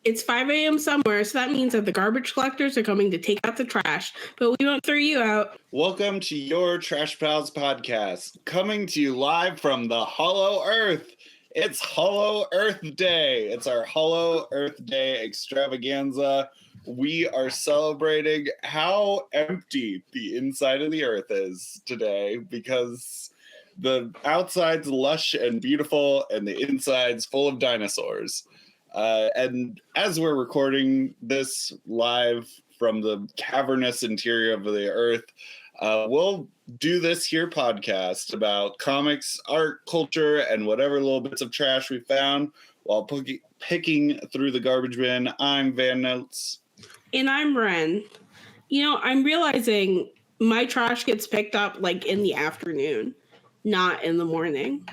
It's 5 a.m. somewhere, so that means that the garbage collectors are coming to take out the trash, but we won't throw you out. Welcome to your Trash Pals podcast, coming to you live from the Hollow Earth. It's Hollow Earth Day. It's our Hollow Earth Day Extravaganza. We are celebrating how empty the inside of the earth is today because the outside's lush and beautiful and the inside's full of dinosaurs. And as we're recording this live from the cavernous interior of the earth, we'll do this here podcast about comics, art, culture, and whatever little bits of trash we found while picking through the garbage bin. I'm Van Notes. And I'm Wren. You know, I'm realizing my trash gets picked up like in the afternoon, not in the morning.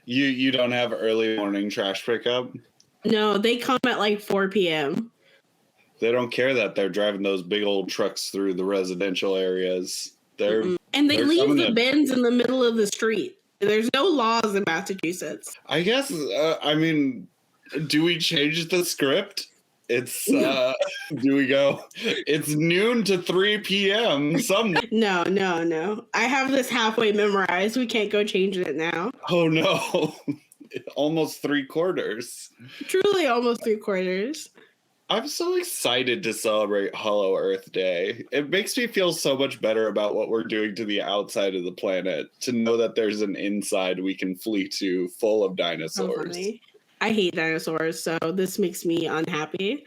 You don't have early morning trash pickup? No, they come at like 4 p.m. They don't care that they're driving those big old trucks through the residential areas. And they leave the bins in the middle of the street. There's no laws in Massachusetts. I guess, do we change the script? It's, do we go, it's noon to 3 p.m. No. I have this halfway memorized. We can't go change it now. Oh, no. Almost 3/4. Truly almost 3/4. I'm so excited to celebrate Hollow Earth Day. It makes me feel so much better about what we're doing to the outside of the planet, to know that there's an inside we can flee to full of dinosaurs. So I hate dinosaurs, so this makes me unhappy.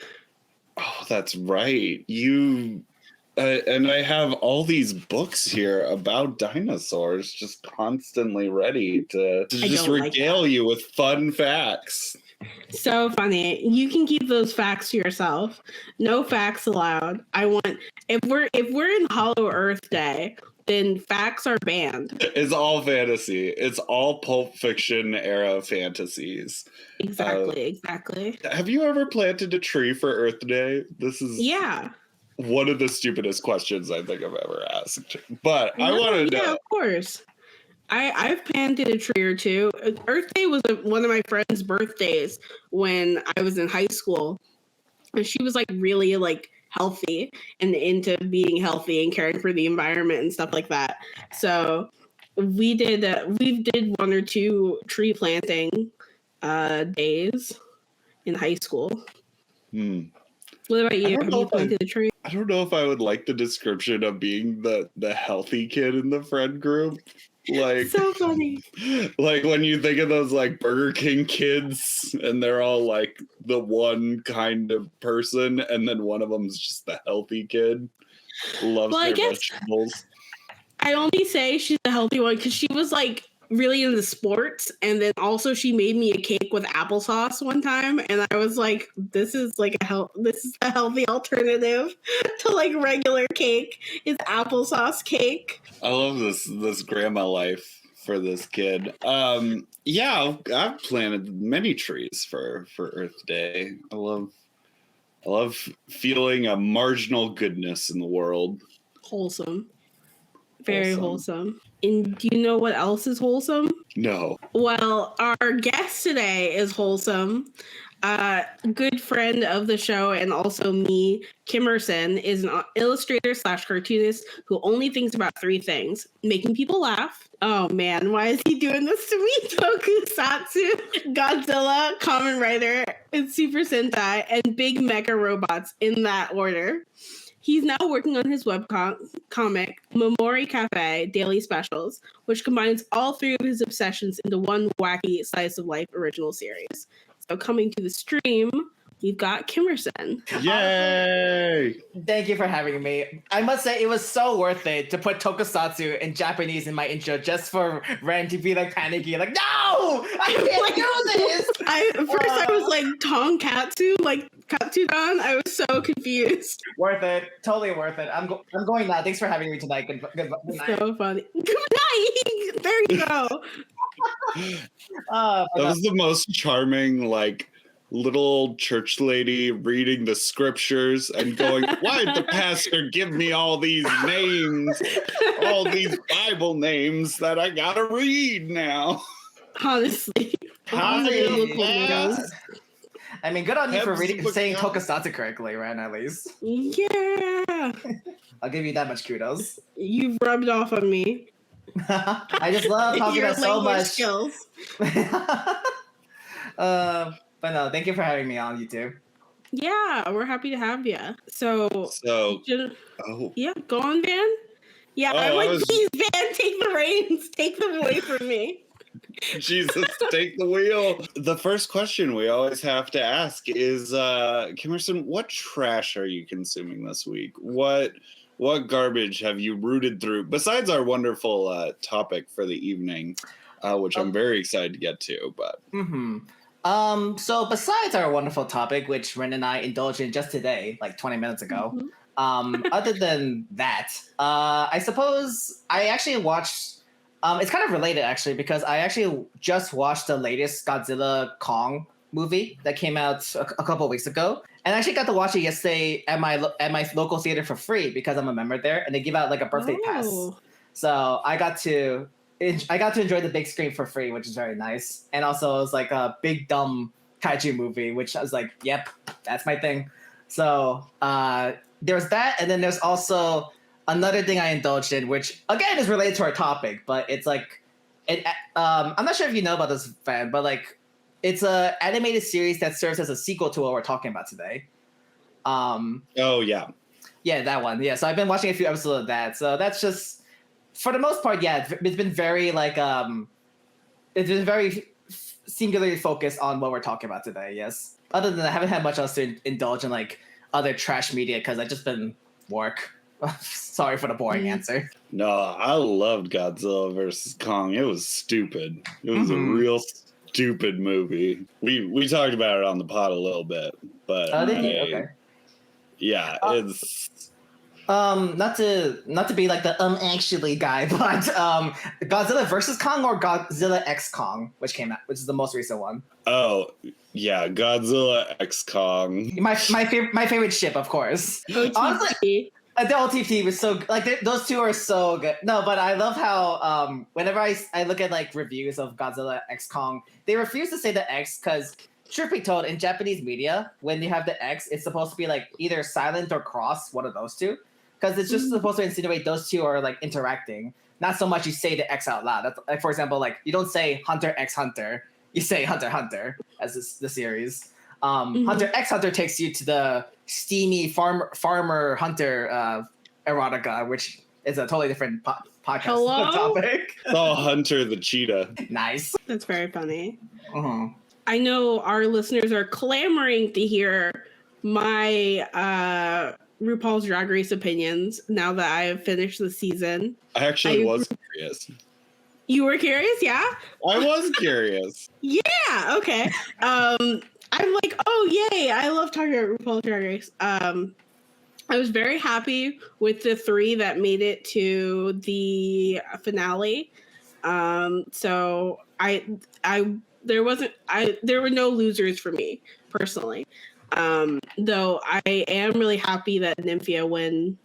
Oh, that's right. You... and I have all these books here about dinosaurs just constantly ready to just regale you with fun facts. So funny. You can keep those facts to yourself. No facts allowed. If we're in Hollow Earth Day, then facts are banned. It's all fantasy. It's all Pulp Fiction era fantasies. Exactly. Have you ever planted a tree for Earth Day? Yeah. One of the stupidest questions I think I've ever asked. But I want to know. Yeah, of course. I've planted a tree or two. Earth Day was one of my friend's birthdays when I was in high school. And she was like really like healthy and into being healthy and caring for the environment and stuff like that. So we did 1 or 2 tree planting days in high school. What about you? Have you planted a tree? I don't know if I would like the description of being the healthy kid in the friend group. Like, so funny. Like when you think of those like Burger King kids and they're all like the one kind of person and then one of them's just the healthy kid. Loves their vegetables. I only say she's the healthy one because she was like really into sports, and then also she made me a cake with applesauce one time, and I was like, this is a healthy alternative to like regular cake. Is applesauce cake. I love this grandma life for this kid. Yeah, I've planted many trees for Earth Day. I love feeling a marginal goodness in the world. Wholesome. Very wholesome. And do you know what else is wholesome? No. Well, our guest today is wholesome. Good friend of the show and also me, Kimerson, is an illustrator / cartoonist who only thinks about 3 things: making people laugh. Oh man, why is he doing this to me? Tokusatsu, Godzilla, Kamen Rider, and Super Sentai, and big mecha robots in that order. He's now working on his webcomic, Momori Cafe Daily Specials, which combines all 3 of his obsessions into one wacky slice of life original series. So coming to the stream, we've got Kimerson. Yay! Thank you for having me. I must say it was so worth it to put tokusatsu in Japanese in my intro just for Ren to be like panicky, like, no! I can't do this! I was like, Tonkatsu? Like, Katsudan? I was so confused. Worth it. Totally worth it. I'm going now. Thanks for having me tonight. Good night. So funny. Good night! There you go. That was the most charming, like, little church lady reading the scriptures and going, why did the pastor give me all these names, all these Bible names that I gotta read now? Honestly. I mean, good on you for saying Hebs- tokusatsu correctly, right? At least. Yeah. I'll give you that much kudos. You've rubbed off on me. I just love talking Your about so language much. skills. But no, thank you for having me on YouTube. Yeah, we're happy to have you. So yeah, go on, Van. Yeah, I'm like, please, Van, take the reins, take them away from me. Jesus, take the wheel. The first question we always have to ask is, Kimerson, what trash are you consuming this week? What garbage have you rooted through besides our wonderful topic for the evening, which I'm very excited to get to? But so besides our wonderful topic, which Wren and I indulged in just today, like 20 minutes ago, other than that, I suppose I actually watched. It's kind of related actually because I actually just watched the latest Godzilla Kong movie that came out a couple of weeks ago, and I actually got to watch it yesterday at my local theater for free because I'm a member there, and they give out like a birthday pass. So I got to enjoy the big screen for free, which is very nice. And also it was like a big dumb kaiju movie, which I was like, yep, that's my thing. So there's that, and then there's also another thing I indulged in, which again is related to our topic, but it's like, I'm not sure if you know about this, fan, but like, it's a animated series that serves as a sequel to what we're talking about today. oh yeah, that one. Yeah, so I've been watching a few episodes of that. So that's just, for the most part, yeah, it's been very like, it's been very singularly focused on what we're talking about today. Yes. Other than that, I haven't had much else to indulge in like other trash media because I've just been work. Sorry for the boring answer. No, I loved Godzilla versus Kong. It was stupid. It was a real stupid movie. We talked about it on the pod a little bit, but okay. Yeah, it's not to be like the actually guy, but Godzilla versus Kong or Godzilla X Kong, which came out, which is the most recent one. Oh yeah, Godzilla X Kong. My favorite ship, of course. Honestly, the OTT was so like those two are so good. No, but I love how whenever I look at like reviews of Godzilla X Kong, they refuse to say the X because, truth be told, in Japanese media, when you have the X, it's supposed to be like either silent or cross, one of those two, because it's just supposed to insinuate those two are like interacting. Not so much you say the X out loud. That's, like, for example, like you don't say Hunter X Hunter, you say Hunter Hunter as the series. Hunter X Hunter takes you to the steamy farmer hunter erotica, which is a totally different podcast topic. Oh, Hunter the cheetah. Nice. That's very funny. I know our listeners are clamoring to hear my RuPaul's Drag Race opinions now that I have finished the season. I actually was curious. You were curious? Yeah? I was curious. Yeah, okay. I'm like, oh, yay. I love talking about RuPaul's Drag Race. I was very happy with the 3 that made it to the finale. So there were no losers for me personally. Though I am really happy that Nymphia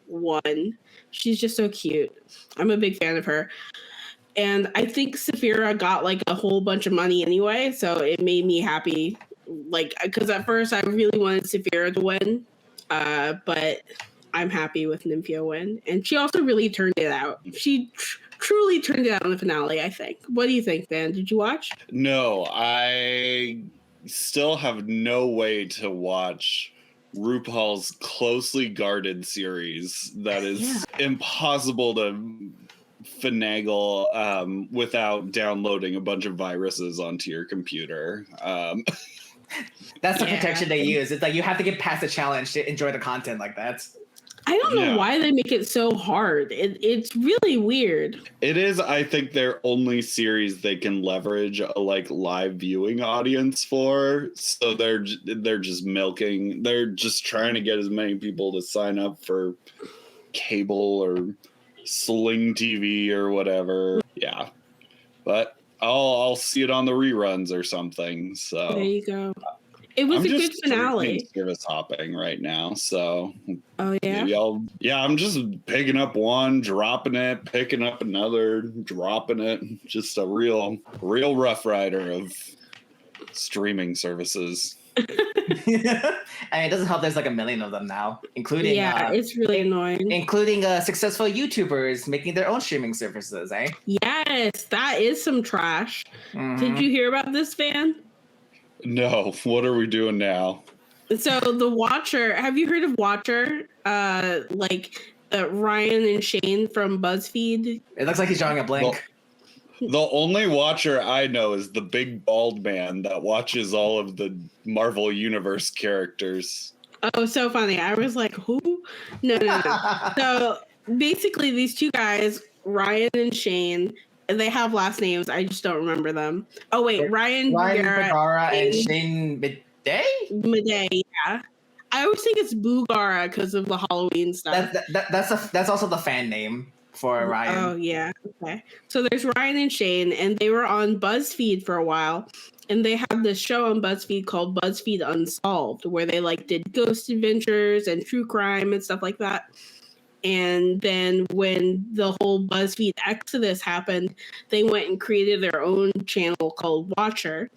won. She's just so cute. I'm a big fan of her. And I think Saphira got like a whole bunch of money anyway, so it made me happy. Like, because at first I really wanted Saphira to win, but I'm happy with Nymphia win. And she also really turned it out. She truly turned it out in the finale, I think. What do you think, Van? Did you watch? No, I still have no way to watch RuPaul's closely guarded series that is impossible to finagle without downloading a bunch of viruses onto your computer. That's the protection they use. It's like you have to get past the challenge to enjoy the content like that. I don't know why they make it so hard. It's really weird. It is, I think, their only series they can leverage a like live viewing audience for. So they're just milking. They're just trying to get as many people to sign up for cable or Sling TV or whatever. Yeah, but I'll see it on the reruns or something. So there you go. It was a good just finale. streaming service hopping right now, so Oh yeah. maybe I'm just picking up one, dropping it, picking up another, dropping it. Just a real rough rider of streaming services. I mean, it doesn't help. There's like a million of them now, including it's really annoying. Including successful YouTubers making their own streaming services. Yes, that is some trash. Mm-hmm. Did you hear about this, Van? No, what are we doing now? So the Watcher, have you heard of Watcher? Like Ryan and Shane from BuzzFeed. It looks like he's drawing a blank. The only Watcher I know is the big bald man that watches all of the Marvel Universe characters. Oh, so funny. I was like, who? No. So basically these two guys, Ryan and Shane, they have last names. I just don't remember them. Oh, wait. Ryan Bergara and Shane Midday? Midday, yeah. I always think it's Boogara because of the Halloween stuff. That's also the fan name for Ryan. Oh, yeah. Okay. So there's Ryan and Shane, and they were on BuzzFeed for a while. And they have this show on BuzzFeed called BuzzFeed Unsolved, where they did ghost adventures and true crime and stuff like that. And then when the whole BuzzFeed exodus happened, they went and created their own channel called Watcher.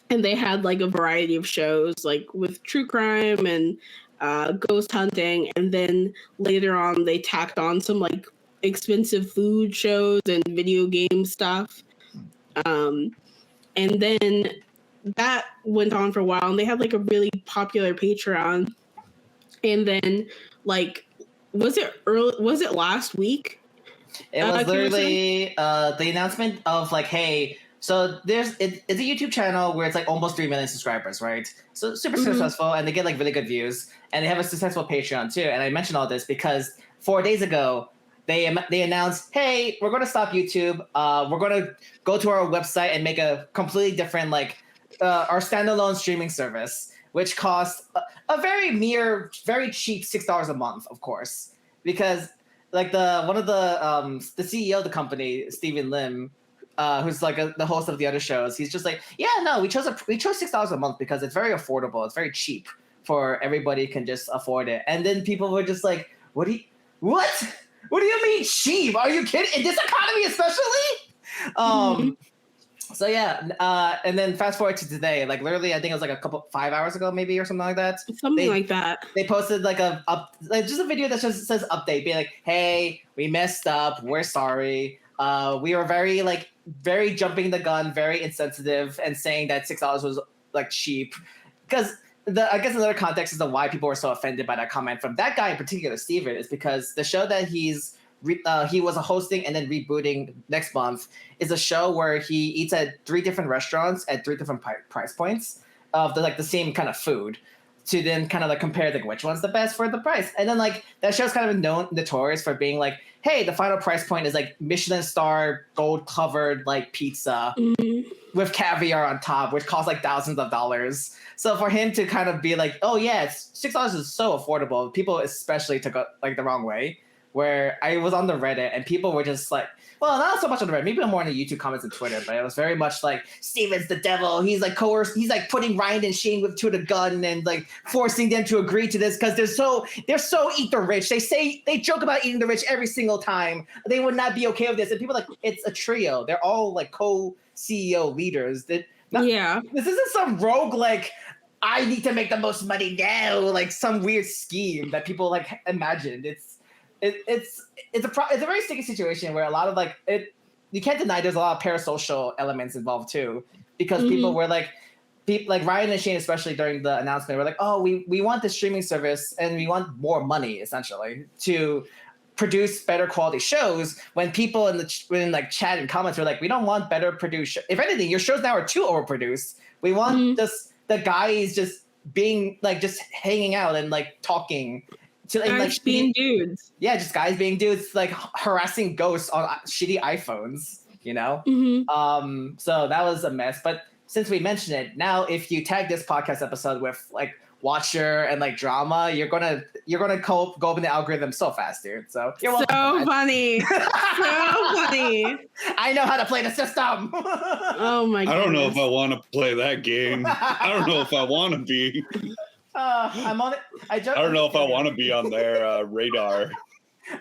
And they had a variety of shows with true crime and ghost hunting. And then later on, they tacked on some expensive food shows and video game stuff. And then that went on for a while, and they had a really popular Patreon. And then was it last week? It was literally the announcement of hey, so it's a YouTube channel where it's almost 3 million subscribers, right? So super successful, and they get really good views, and they have a successful Patreon too. And I mentioned all this because 4 days ago they announced, hey, we're going to stop YouTube. We're going to go to our website and make a completely different our standalone streaming service, which costs a very cheap $6 a month, of course, because the CEO of the company, Steven Lim, who's the host of the other shows, he's just we chose $6 a month because it's very affordable, it's very cheap for everybody can just afford it. And then people were just what do you mean cheap? Are you kidding? In this economy, especially? So yeah, and then fast forward to today, literally, I think it was 5 hours ago, maybe, or something like that. Like that. They posted just a video that just says update, being hey, we messed up, we're sorry. We were very jumping the gun, very insensitive, and saying that $6 was cheap, because I guess another context is why people were so offended by that comment from that guy in particular, Steven, is because the show that he was hosting and then rebooting next month is a show where he eats at 3 different restaurants at 3 different price points of the same kind of food, to then kind of compare which one's the best for the price. And then that show's kind of notorious for being hey, the final price point is Michelin star gold covered pizza with caviar on top, which costs thousands of dollars. So for him to kind of be oh yeah, $6 is so affordable, people especially took it the wrong way. Where I was on the Reddit and people were just well, not so much on the Reddit, maybe more on the YouTube comments and Twitter, but it was very much Steven's the devil. He's coerced. He's putting Ryan and Shane to the gun and forcing them to agree to this because they're so eat the rich. They joke about eating the rich every single time. They would not be okay with this. And people it's a trio. They're all co-CEO leaders. This isn't some rogue I need to make the most money now, some weird scheme that people imagined. It's a very sticky situation where a lot of you can't deny there's a lot of parasocial elements involved too, because people were Ryan and Shane, especially during the announcement, were oh, we want this streaming service and we want more money essentially to produce better quality shows, when people in chat and comments were we don't want better produced if anything, your shows now are too overproduced. We want the guys just being just hanging out and talking to guys being dudes. Yeah, just guys being dudes, harassing ghosts on shitty iPhones, So that was a mess. But since we mentioned it, now if you tag this podcast episode with Watcher and like drama, you're gonna go up in the algorithm so fast, dude. So you're welcome. So funny. So funny. I know how to play the system. Oh my god. I don't know if I want to play that game. I don't know if I want to be. I'm on it. I don't know if I want to be on their radar.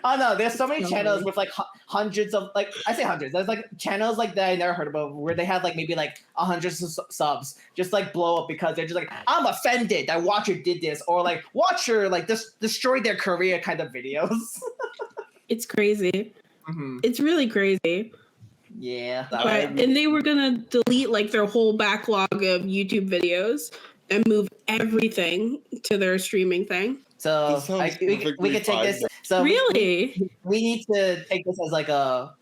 Oh no, there's so many channels with like hundreds of like I say hundreds. There's like channels like that I never heard about where they have like maybe like 100 subs just like blow up because they're just like, I'm offended that Watcher did this, or like Watcher like destroyed their career kind of videos. It's crazy. Mm-hmm. It's really crazy. Yeah. And they were gonna delete like their whole backlog of YouTube videos and move everything to their streaming thing. So we could take this. So really, we need to take this as like a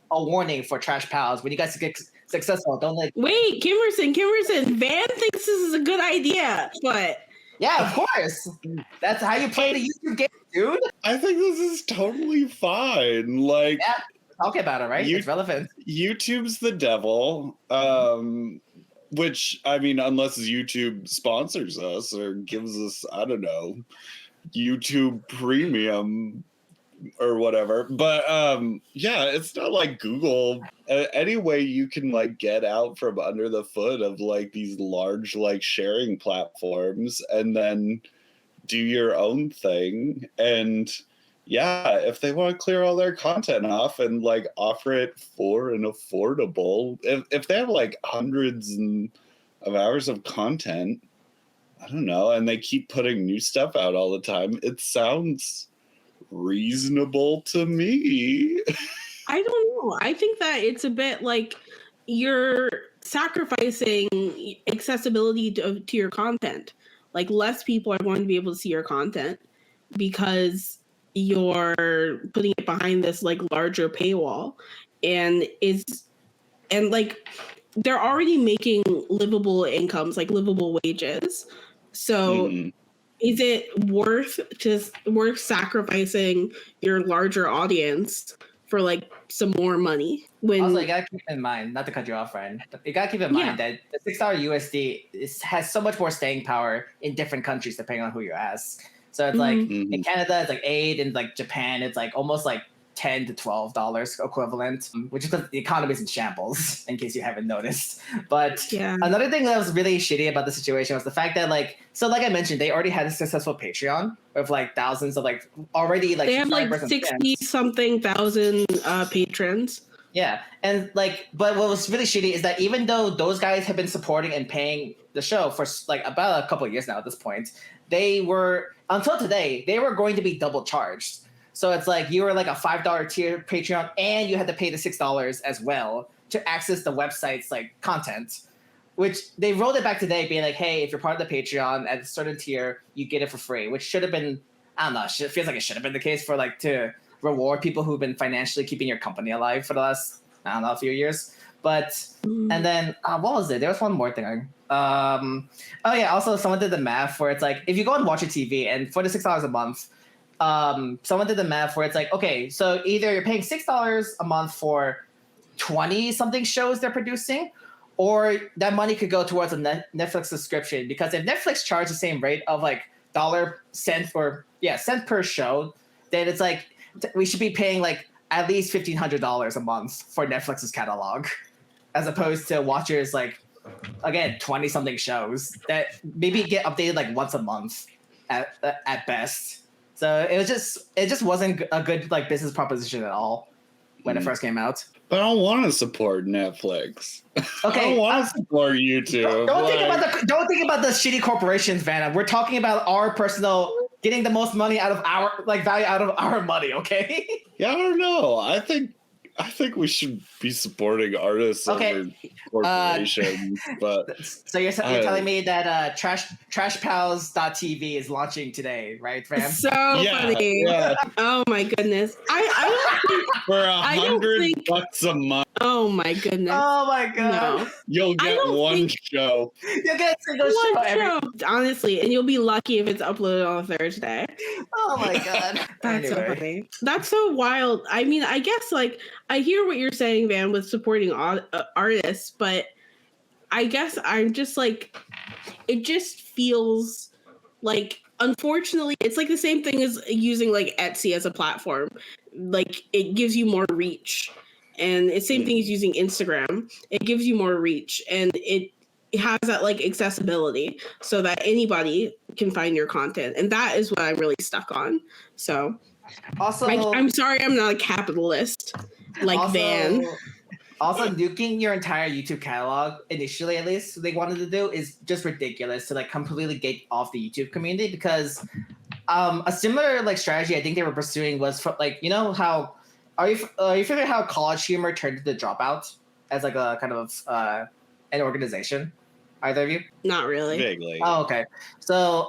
warning for Trash Pals. When you guys get successful, don't like. Wait, Kimerson, Van thinks this is a good idea, but yeah, of course, that's how you play the YouTube game, dude. I think this is totally fine. Like, yeah, talk about it, right? It's relevant. YouTube's the devil. Which, I mean, unless YouTube sponsors us or gives us, I don't know, YouTube Premium or whatever. But yeah, it's not like Google. Any way you can like get out from under the foot of like these large like sharing platforms and then do your own thing. And yeah, if they want to clear all their content off and like offer it for an affordable, if they have like hundreds of hours of content, I don't know, and they keep putting new stuff out all the time, it sounds reasonable to me. I don't know. I think that it's a bit like you're sacrificing accessibility to your content. Like less people are going to be able to see your content because you're putting it behind this like larger paywall, and like they're already making livable incomes, like livable wages. So is it worth sacrificing your larger audience for like some more money? When also, you gotta keep in mind, not to cut you off, Wren, but you gotta keep in mind that the $6 USD has so much more staying power in different countries depending on who you ask. So it's like in Canada, it's like $8, and like Japan, it's like almost like $10 to $12 equivalent, which is because the economy is in shambles, in case you haven't noticed. But another thing that was really shitty about the situation was the fact that like I mentioned, they already had a successful Patreon with like thousands of like already like they have like 60-something thousand patrons. Yeah, and like, but what was really shitty is that even though those guys have been supporting and paying the show for like about a couple of years now at this point, they were, until today, they were going to be double charged. So it's like you were like a $5 tier Patreon and you had to pay the $6 as well to access the website's like content, which they rolled it back today being like, hey, if you're part of the Patreon at a certain tier, you get it for free, which should have been, I don't know, it feels like it should have been the case for like to reward people who've been financially keeping your company alive for the last, I don't know, a few years. But, and then what was it? There was one more thing. Oh yeah, also someone did the math where it's like, if you go and watch a TV and for the $6 a month, someone did the math where it's like, okay, so either you're paying $6 a month for 20 something shows they're producing, or that money could go towards a Netflix subscription. Because if Netflix charges the same rate of like cent per show, then it's like we should be paying like at least $1,500 a month for Netflix's catalog, as opposed to Watcher's like, again, 20 something shows that maybe get updated like once a month at best. So it just wasn't a good like business proposition at all when it first came out. But I don't want to support Netflix. Okay, I don't want to support YouTube. Don't think about the shitty corporations, Vanna. We're talking about our personal getting the most money out of our like value out of our money. Okay. Yeah, I don't know. I think we should be supporting artists over corporations. But so you're telling me that trashpals.tv is launching today, right, Fran? So funny. Yeah. Oh my goodness. I don't think for $100 a month. Oh my goodness. Oh my god. No. You'll get one show. You'll get a single show. Honestly, and you'll be lucky if it's uploaded on a Thursday. Oh my god. That's so funny. That's so wild. I mean, I guess like I hear what you're saying, Van, with supporting artists, but I guess I'm just like, it just feels like, unfortunately, it's like the same thing as using like Etsy as a platform. Like it gives you more reach, and it's same thing as using Instagram. It gives you more reach, and it has that like accessibility so that anybody can find your content, and that is what I'm really stuck on. So Also, I'm sorry, I'm not a capitalist like Van. Also, nuking your entire YouTube catalog, initially at least, what they wanted to do is just ridiculous to like completely get off the YouTube community, because a similar like strategy I think they were pursuing was for, like, you know how are you familiar how College Humor turned into Dropout as like a kind of an organization? Either of you? Not really. Vaguely. Oh, okay. So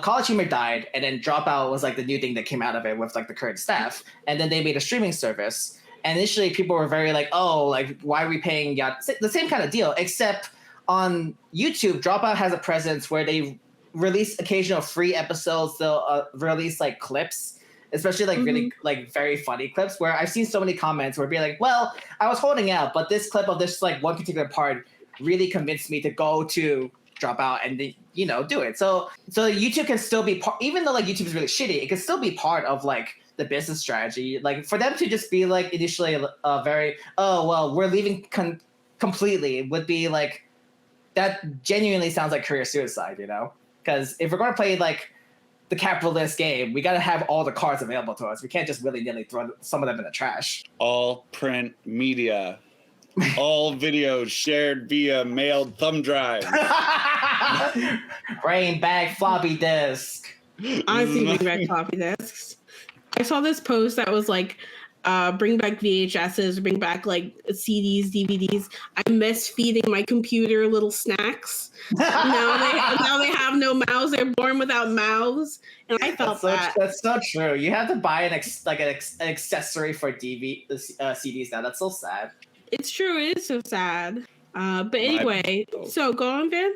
College Humor died, and then Dropout was like the new thing that came out of it with like the current staff, and then they made a streaming service. And initially, people were very like, "Oh, like why are we paying the same kind of deal?" Except on YouTube, Dropout has a presence where they release occasional free episodes. They'll release like clips, especially like really like very funny clips. Where I've seen so many comments where be like, "Well, I was holding out, but this clip of this like one particular part really convinced me to go to Dropout and do it." So YouTube can still be part, even though like YouTube is really shitty, it can still be part of like the business strategy. Like for them to just be like initially very, oh well, we're leaving completely would be like, that genuinely sounds like career suicide, because if we're going to play like the capitalist game, we got to have all the cards available to us. We can't just willy-nilly throw some of them in the trash. All print media, all videos shared via mailed thumb drive. Bring back floppy disk. Honestly, bring back floppy disks. I saw this post that was like, bring back VHSs, bring back like CDs, DVDs. I miss feeding my computer little snacks. now they have no mouths. They're born without mouths, and I felt that's so true. You have to buy an accessory for CDs now. That's so sad. It's true. It is so sad. But anyway, so go on, Van.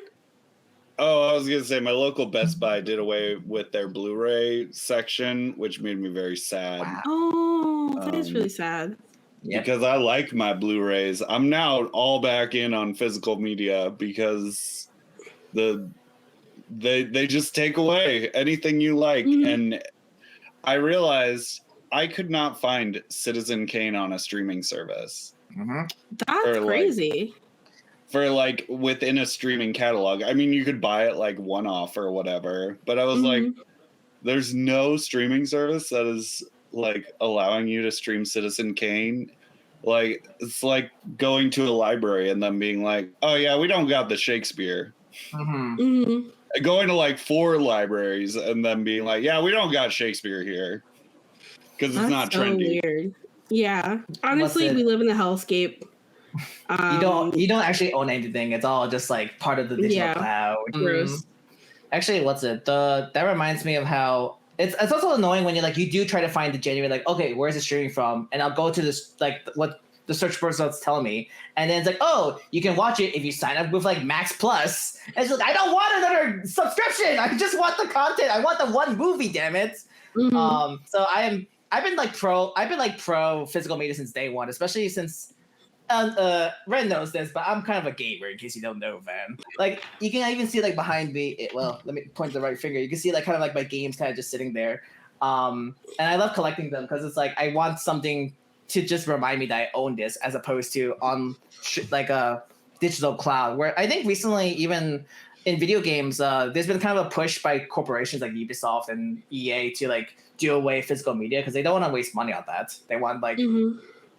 Oh, I was going to say, my local Best Buy did away with their Blu-ray section, which made me very sad. Wow. Oh, that is really sad. Yep. Because I like my Blu-rays. I'm now all back in on physical media because they just take away anything you like. And I realized I could not find Citizen Kane on a streaming service. That's crazy. For like within a streaming catalog. I mean, you could buy it like one-off or whatever, but I was like, there's no streaming service that is like allowing you to stream Citizen Kane. Like, it's like going to a library and them being like, oh yeah, we don't got the Shakespeare. Going to like 4 libraries and then being like, yeah, we don't got Shakespeare here. Because it's not trendy. Weird. Yeah. Honestly, we live in a hellscape. You don't actually own anything. It's all just like part of the digital cloud. Gross. Actually, that reminds me of how it's also annoying when you do try to find the genuine, like, okay, where's it streaming from? And I'll go to this like what the search results tell me, and then it's like, oh, you can watch it if you sign up with like Max Plus. And it's like, I don't want another subscription. I just want the content. I want the one movie, damn it. So I've been pro physical media since day one, especially since Wren knows this, but I'm kind of a gamer in case you don't know, Van. Like, you can even see like behind me, let me point the right finger. You can see like kind of like my games kind of just sitting there. And I love collecting them because it's like I want something to just remind me that I own this, as opposed to on like a digital cloud, where I think recently, even in video games, there's been kind of a push by corporations like Ubisoft and EA to like do away physical media because they don't want to waste money on that. They want like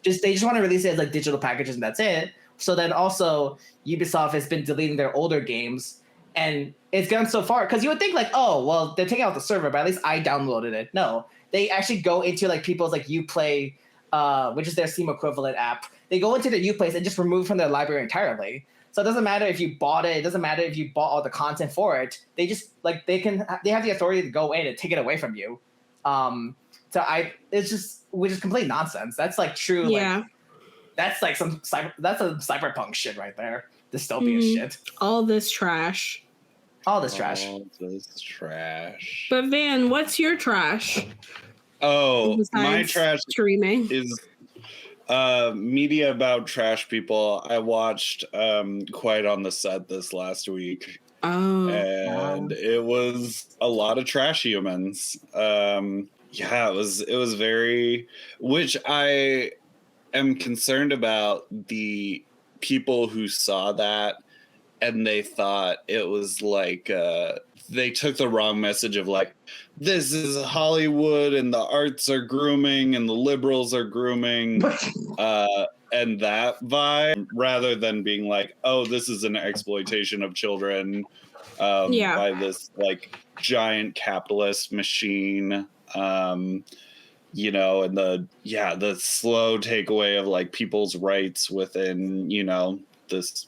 they just want to release it as like digital packages and that's it. So then also Ubisoft has been deleting their older games, and it's gone so far because you would think like, oh well, they're taking out the server, but at least I downloaded it. No, they actually go into like people's like Uplay, which is their Steam equivalent app. They go into their Uplays and just remove from their library entirely. So it doesn't matter if you bought it. It doesn't matter if you bought all the content for it. They just like they have the authority to go in and take it away from you. Which is complete nonsense. That's like true. Yeah. Like, that's like some cyberpunk shit right there. Dystopian shit. All this trash. All this trash. But Van, what's your trash? Oh, Besides my trash streaming is Media about trash people. I watched Quiet on the Set this last week. Oh. And it was a lot of trash humans. Yeah, it was very, which I am concerned about the people who saw that and they thought it was like they took the wrong message of like, this is Hollywood and the arts are grooming and the liberals are grooming and that vibe, rather than being like, oh, this is an exploitation of children by this like giant capitalist machine. You know, and the slow takeaway of like people's rights within, you know, this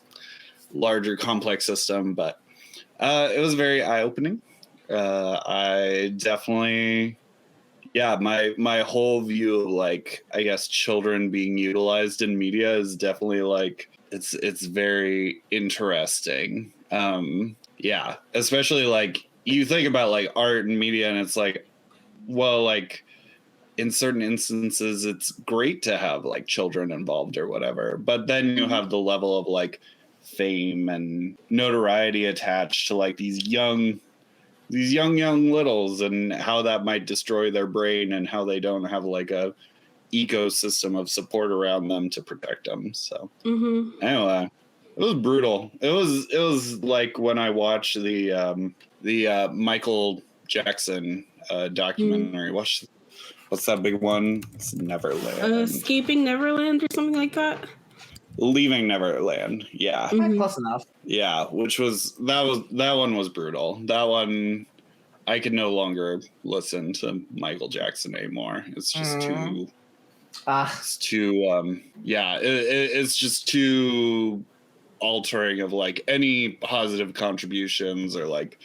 larger complex system. But it was very eye-opening. I definitely, my whole view of like, I guess, children being utilized in media is definitely like, it's very interesting. Especially like you think about like art and media and it's like, well, like in certain instances it's great to have like children involved or whatever, but then you have the level of like fame and notoriety attached to like these young littles and how that might destroy their brain and how they don't have like a ecosystem of support around them to protect them. So anyway, it was brutal. It was like when I watched the Michael Jackson documentary. What's that big one? It's Neverland. Escaping Neverland or something like that. Leaving Neverland. Yeah. Close enough. Yeah, that one was brutal. That one I could no longer listen to Michael Jackson anymore. It's just too. It's too. It's just too altering of like any positive contributions or like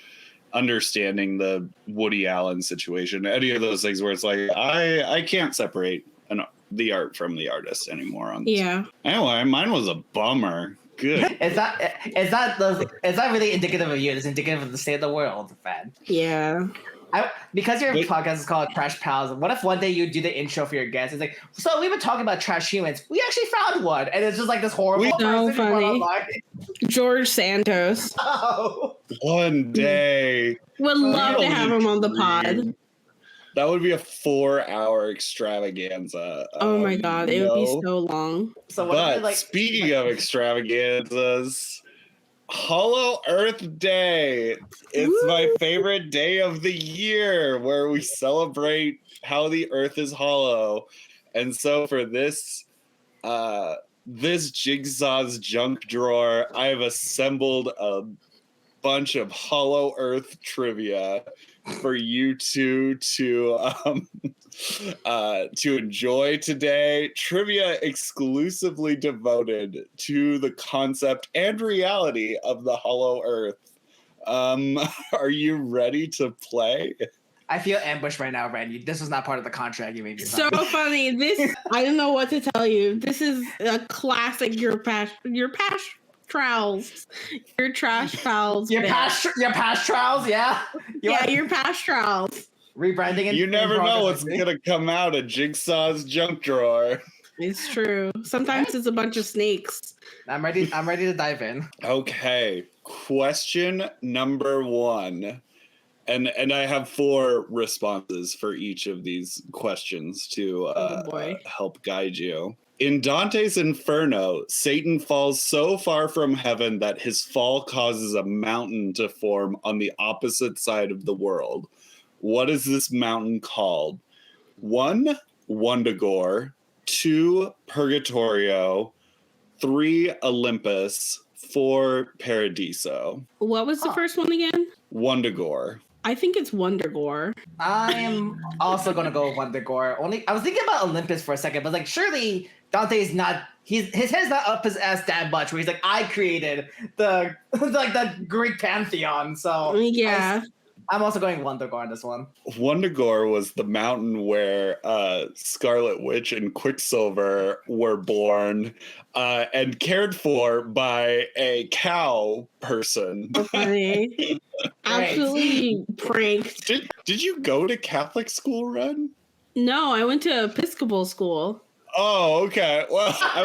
understanding the Woody Allen situation, any of those things where it's like I can't separate the art from the artist anymore on this. Yeah. Anyway, mine was a bummer. Good. Is that really indicative of you? It's indicative of the state of the world, fan. Yeah. Because your podcast is called Trash Pals, what if one day you do the intro for your guests? It's like, so we've been talking about trash humans. We actually found one, and it's just like this horrible person. So funny. George Santos. Oh. One day. Would love to have him on the pod. That would be a 4-hour extravaganza. Oh my god, it would be so long. But speaking of extravaganzas, Hollow Earth Day. It's my favorite day of the year where we celebrate how the earth is hollow. And so for this Jigsaw's junk drawer, I've assembled a bunch of Hollow Earth trivia for you two to enjoy today. Trivia exclusively devoted to the concept and reality of the Hollow Earth. Are you ready to play? I feel ambushed right now, Randy. This was not part of the contract you made me sign. So funny. This, I don't know what to tell you. This is a classic. Your past trowels, your trash pals, your past trowels, yeah, your past trowels. Rebranding. You never know what's gonna come out of Jigsaw's junk drawer. It's true. Sometimes it's a bunch of snakes. I'm ready to dive in. Okay, question number 1, and I have 4 responses for each of these questions to help guide you. In Dante's Inferno, Satan falls so far from heaven that his fall causes a mountain to form on the opposite side of the world. What is this mountain called? 1, Wundagore. 2, Purgatorio. 3, Olympus. 4, Paradiso. What was the first one again? Wundagore. I think it's Wundagore. I'm also gonna go with Wundagore. I was thinking about Olympus for a second, but like surely Dante's not. His head's not up his ass that much. Where he's like, I created the Greek pantheon. So yeah. I'm also going Wundagore on this one. Wundagore was the mountain where Scarlet Witch and Quicksilver were born and cared for by a cow person. Okay. Absolutely pranked. Did you go to Catholic school, Wren? No, I went to Episcopal school. Oh, okay. Well, I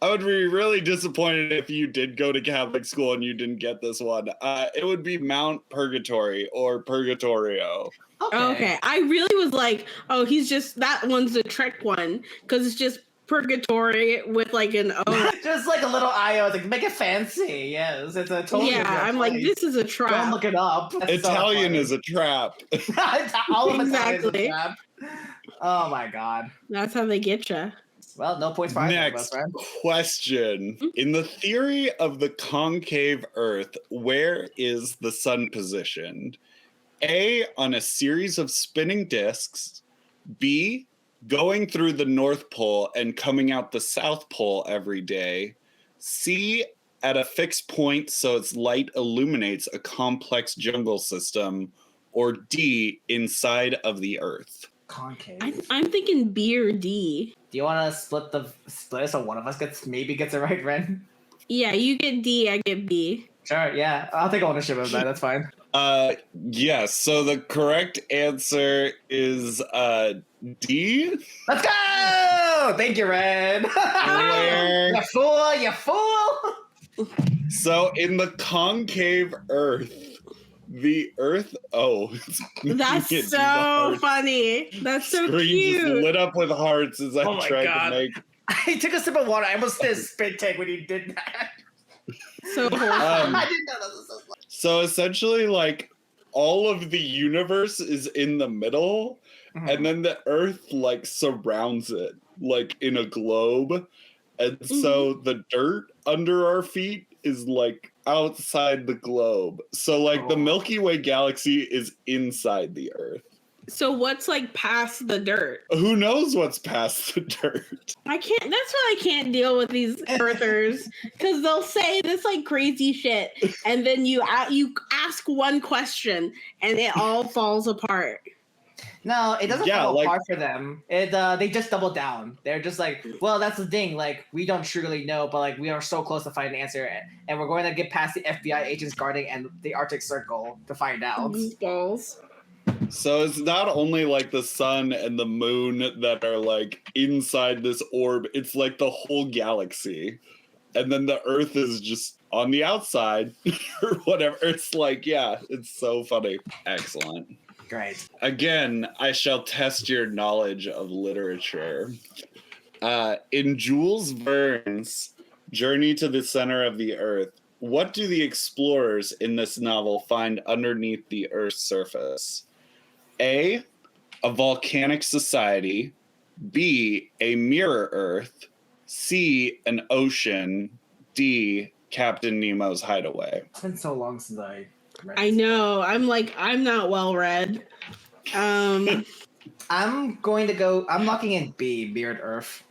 would be really disappointed if you did go to Catholic school and you didn't get this one. It would be Mount Purgatory or Purgatorio. Okay. I really was like, oh, he's just that one's the trick one because it's just purgatory with like an O. Just like a little IO, like make it fancy. Yes, it's a totally. Yeah, I'm like, this is a Don't trap. look it up. That's Italian so is a trap. all of Italian is a Exactly. trap. Oh my god. That's how they get you. Well, no points for either of us, Next right? question. In the theory of the concave Earth, where is the sun positioned? A, on a series of spinning disks. B, going through the North Pole and coming out the South Pole every day. C, at a fixed point so its light illuminates a complex jungle system. Or D, inside of the Earth. Concave. I'm thinking B or D. Do you want to split it so one of us gets it right, Ren? Yeah, you get D, I get B. Sure, yeah. I'll take ownership of that. That's fine. Yes. So the correct answer is D. Let's go! Thank you, Ren. Where? You fool! You fool! So in the concave Earth, the Earth. Oh, That's so funny. That's so Screen just cute. lit up with hearts as I Oh my tried God. to make. I took a sip of water. I almost did a spit take when you did that. So wholesome. I didn't know that was so funny. So essentially, like all of the universe is in the middle, and then the Earth like surrounds it, like in a globe, and so the dirt under our feet is like outside the globe. So like the Milky Way galaxy is inside the Earth. So what's like past the dirt? Who knows what's past the dirt? I can't. That's why I can't deal with these earthers because they'll say this like crazy shit, and then you ask one question and it all falls apart. No, it doesn't Yeah, fall like- apart for them. They just double down. They're just like, well, that's the thing. Like, we don't truly know, but like, we are so close to finding an answer, and we're going to get past the FBI agents guarding and the Arctic Circle to find out. Balls. So it's not only like the sun and the moon that are like inside this orb, it's like the whole galaxy. And then the Earth is just on the outside or whatever. It's like, yeah, it's so funny. Excellent. Great. Again, I shall test your knowledge of literature. In Jules Verne's Journey to the Center of the Earth, what do the explorers in this novel find underneath the Earth's surface? A, a volcanic society. B, a mirror Earth. C, an ocean. D, Captain Nemo's hideaway. It's been so long since I read I know. I'm not well read. I'm locking in B, Mirrored Earth.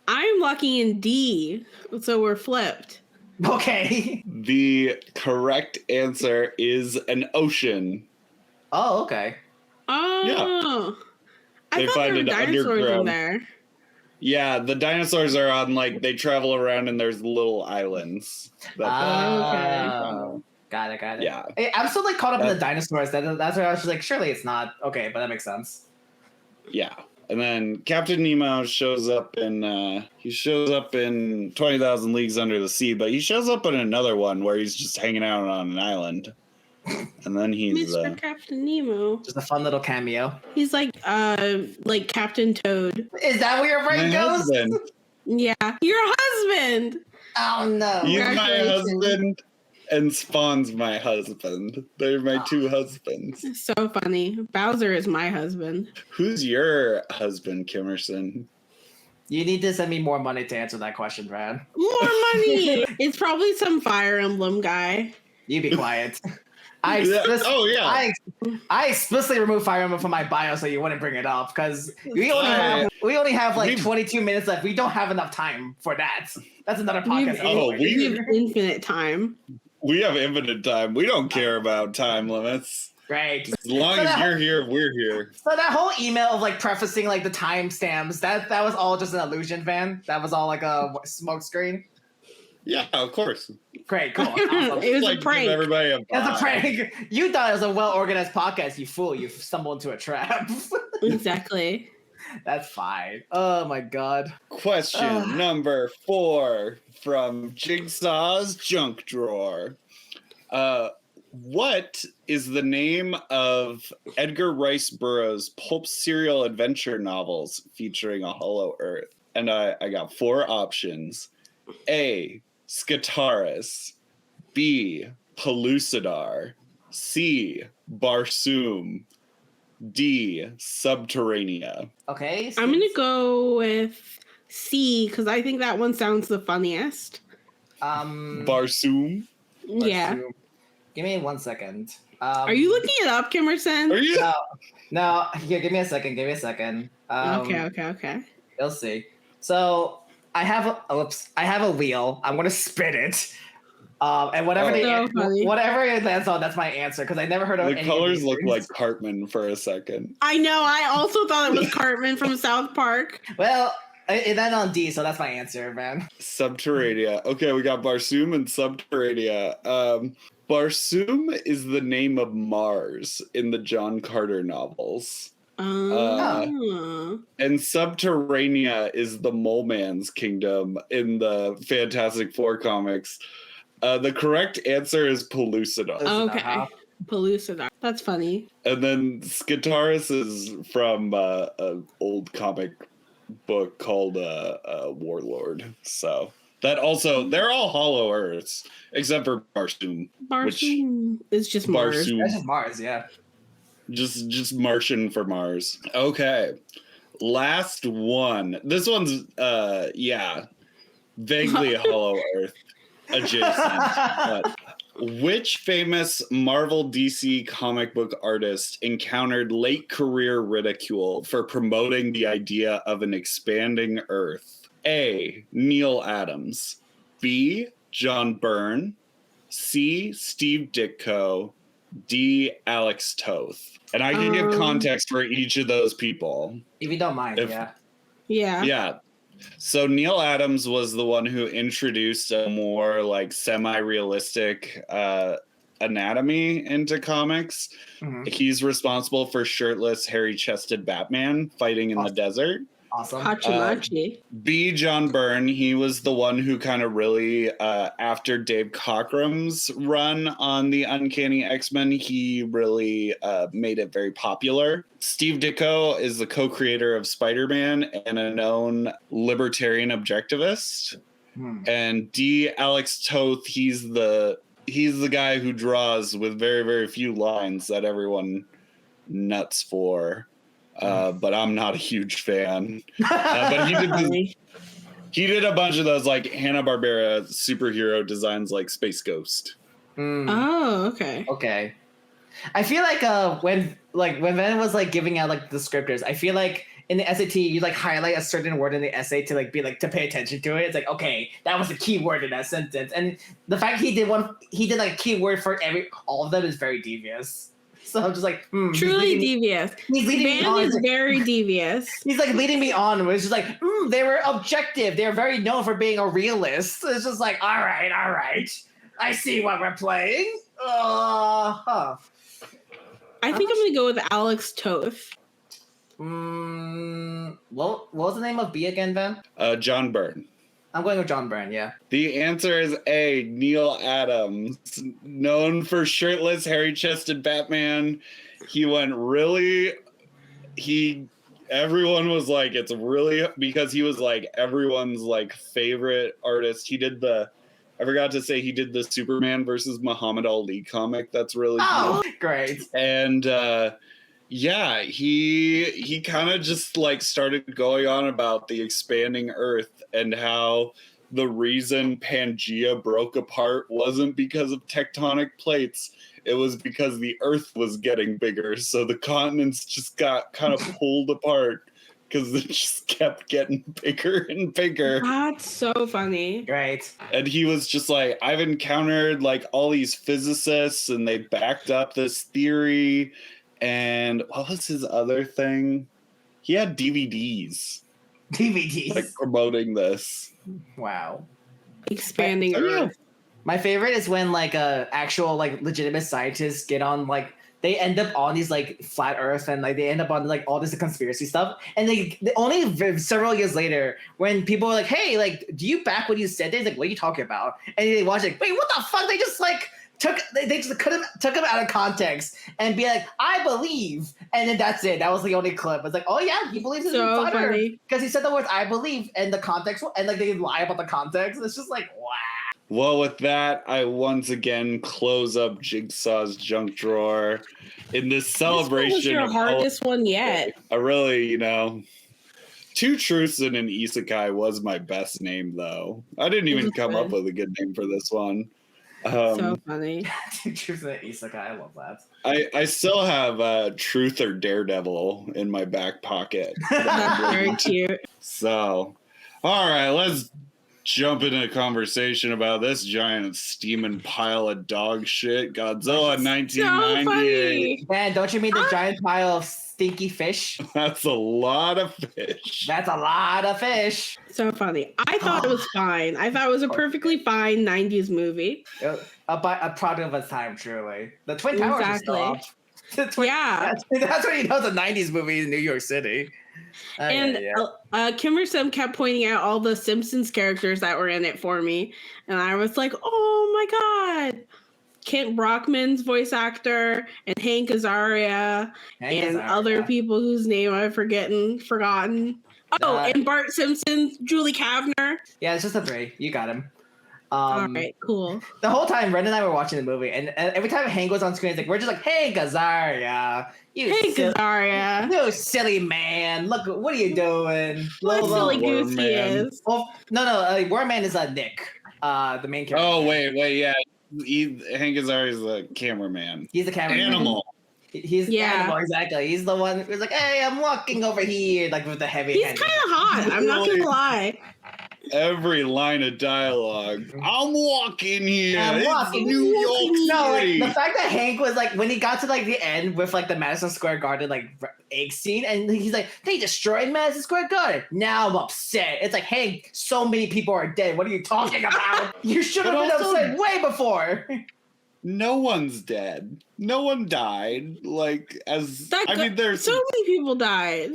I'm locking in D, so we're flipped. Okay. The correct answer is an ocean. Oh, okay. Oh, I They thought find there were it dinosaurs in underground. there. Yeah, the dinosaurs are on, like, they travel around and there's little islands. Oh. Got it. Yeah. Hey, I'm still like caught up in the dinosaurs. That's where I was just like, surely it's not okay, but that makes sense. Yeah. And then Captain Nemo shows up in 20,000 Leagues Under the Sea, but he shows up in another one where he's just hanging out on an island. And then he's Mr. Captain Nemo. Just a fun little cameo. He's like Captain Toad. Is that where your my brain goes? husband. Yeah, your husband. Oh no. He's my Congratulations. husband and Spawn's my husband. They're my two husbands. So funny. Bowser is my husband. Who's your husband, Kimerson? You need to send me more money to answer that question, Brad. More money. It's probably some Fire Emblem guy. You be quiet. I explicitly removed Fire Emblem from my bio so you wouldn't bring it up because we only have like 22 minutes left. We don't have enough time for that. That's another podcast. We have infinite time. We have infinite time. We don't care about time limits. Great. As long as you're here, we're here. So that whole email of like prefacing like the timestamps, that was all just an illusion, Van. That was all like a smoke screen. Yeah, of course. Great, cool. Awesome. It was Like, a prank. give everybody a That's a vibe. prank. You thought it was a well-organized podcast, you fool. You stumbled into a trap. Exactly. That's fine. Oh my god. Question number 4 from Jigsaw's junk drawer. What is the name of Edgar Rice Burroughs' pulp serial adventure novels featuring a Hollow Earth? And I got 4 options. A. Scartaris. B. Pellucidar. C. Barsoom. D. Subterranea. Okay. I'm gonna go with C because I think that one sounds the funniest. Barsoom? Yeah. Give me 1 second. Are you looking it up, Kimerson? Are you? No. Here, give me a second. Okay. You'll see. So I have a wheel. I'm gonna spin it. And whatever whatever it lands on, that's my answer. Because I never heard of The any colors of these look things. like Cartman for a second. I know. I also thought it was Cartman from South Park. Well, it landed on D, so that's my answer, man. Subterranea. Okay, we got Barsoom and Subterranea. Barsoom is the name of Mars in the John Carter novels. And Subterranea is the Mole Man's kingdom in the Fantastic Four comics. The correct answer is Pellucidar. Okay. Pellucidar. That's funny. And then Scartaris is from an old comic book called Warlord. So that also, they're all Hollow Earths, except for Barsoom. Barsoom is just Mars. Barsoom. That's just Mars, yeah. Just Martian for Mars. Okay. Last one. This one's vaguely Hollow Earth adjacent. But which famous Marvel DC comic book artist encountered late career ridicule for promoting the idea of an expanding Earth? A. Neil Adams. B. John Byrne. C. Steve Ditko. D. Alex Toth. And I can give context for each of those people. If you don't mind, Yeah. Yeah. So Neil Adams was the one who introduced a more like semi-realistic anatomy into comics. Mm-hmm. He's responsible for shirtless, hairy-chested Batman fighting in the desert. Awesome. Hachimachi. B. John Byrne, he was the one who kind of really, after Dave Cockrum's run on the Uncanny X-Men, he really made it very popular. Steve Ditko is the co-creator of Spider-Man and a known libertarian objectivist. And D. Alex Toth, he's the guy who draws with very, very few lines that everyone nuts for. But I'm not a huge fan. But he did a bunch of those like Hanna-Barbera superhero designs like Space Ghost. Oh, okay. Okay. I feel like when Wren was like giving out like descriptors, I feel like in the SAT you like highlight a certain word in the essay to like be like to pay attention to it. It's like, okay, that was a key word in that sentence. And the fact he did like a key word for all of them is very devious. So I'm just like, truly devious. He's leading me on. Is very devious. He's like leading me on. It's just like, they were objective. They're very known for being a realist. It's just like, all right. I see what we're playing. I think I'm gonna go with Alex Toth. What was the name of B again, Ben? John Byrne. I'm going with John Byrne, yeah. The answer is A, Neil Adams. Known for shirtless, hairy-chested Batman. He went everyone was like, it's really, because he was like everyone's like favorite artist. I forgot to say he did the Superman versus Muhammad Ali comic. That's really cool. Great. And he kind of just like started going on about the expanding Earth and how the reason Pangea broke apart wasn't because of tectonic plates. It was because the Earth was getting bigger. So the continents just got kind of pulled apart because it just kept getting bigger and bigger. That's so funny. Right. And he was just like, I've encountered like all these physicists and they backed up this theory. And what was his other thing? He had DVDs. Like promoting this. Wow. Expanding Earth. My favorite is when like actual like legitimate scientists get on like they end up on these like flat Earth and like they end up on like all this conspiracy stuff. And they only several years later, when people are like, "Hey, like, do you back what you said?" They're like, "What are you talking about?" And they watch like, "Wait, what the fuck?" They just like they just took him out of context and be like, "I believe," and then that's it. That was the only clip. It's like, oh yeah, he believes in So fire funny. because he said the words "I believe" and the context, and like they lie about the context. It's just like, wow. Well, with that, I once again close up Jigsaw's junk drawer in this celebration. This was your hardest one yet. I really, Two Truths and an Isekai was my best name, though. I didn't even come up with a good name for this one. So funny. Truth and Isekai, I love that. I still have Truth or Daredevil in my back pocket. That's very cute. So, all right, let's jump into a conversation about this giant steaming pile of dog shit, Godzilla So 1998. funny. Man, don't you mean the giant pile of stinky fish? That's a lot of fish. That's a lot of fish. So funny. I thought it was fine. I thought it was a perfectly fine 90s movie. A product of its time, truly. The Twin Towers is still up. Yeah. That's when you know the 90s movie in New York City. And Kimerson kept pointing out all the Simpsons characters that were in it for me. And I was like, oh my God. Kent Brockman's voice actor and Hank Azaria and other people whose name I've forgotten. Oh, and Bart Simpson, Julie Kavner. Yeah, it's just the three. You got him. All right, cool. The whole time, Ren and I were watching the movie, and every time Hank goes on screen, it's like we're just like, "Hey, Azaria, Azaria, you silly man! Look, what are you doing? What silly goose he is." Well, no, Wormman is Nick, the main character. Oh wait, yeah. Hank Azaria is the cameraman. He's the cameraman. Animal. He's the animal, exactly. He's the one who's like, "Hey, I'm walking over here," like with the heavy. He's kind of hot. I'm not gonna lie. Every line of dialogue. I'm walking here. I'm walking. New York City. No, like the fact that Hank was like when he got to like the end with like the Madison Square Garden like egg scene, and he's like, they destroyed Madison Square Garden. Now I'm upset. It's like, Hank, so many people are dead. What are you talking about? You should have been upset way before. No one's dead. No one died. Like there's so many people died.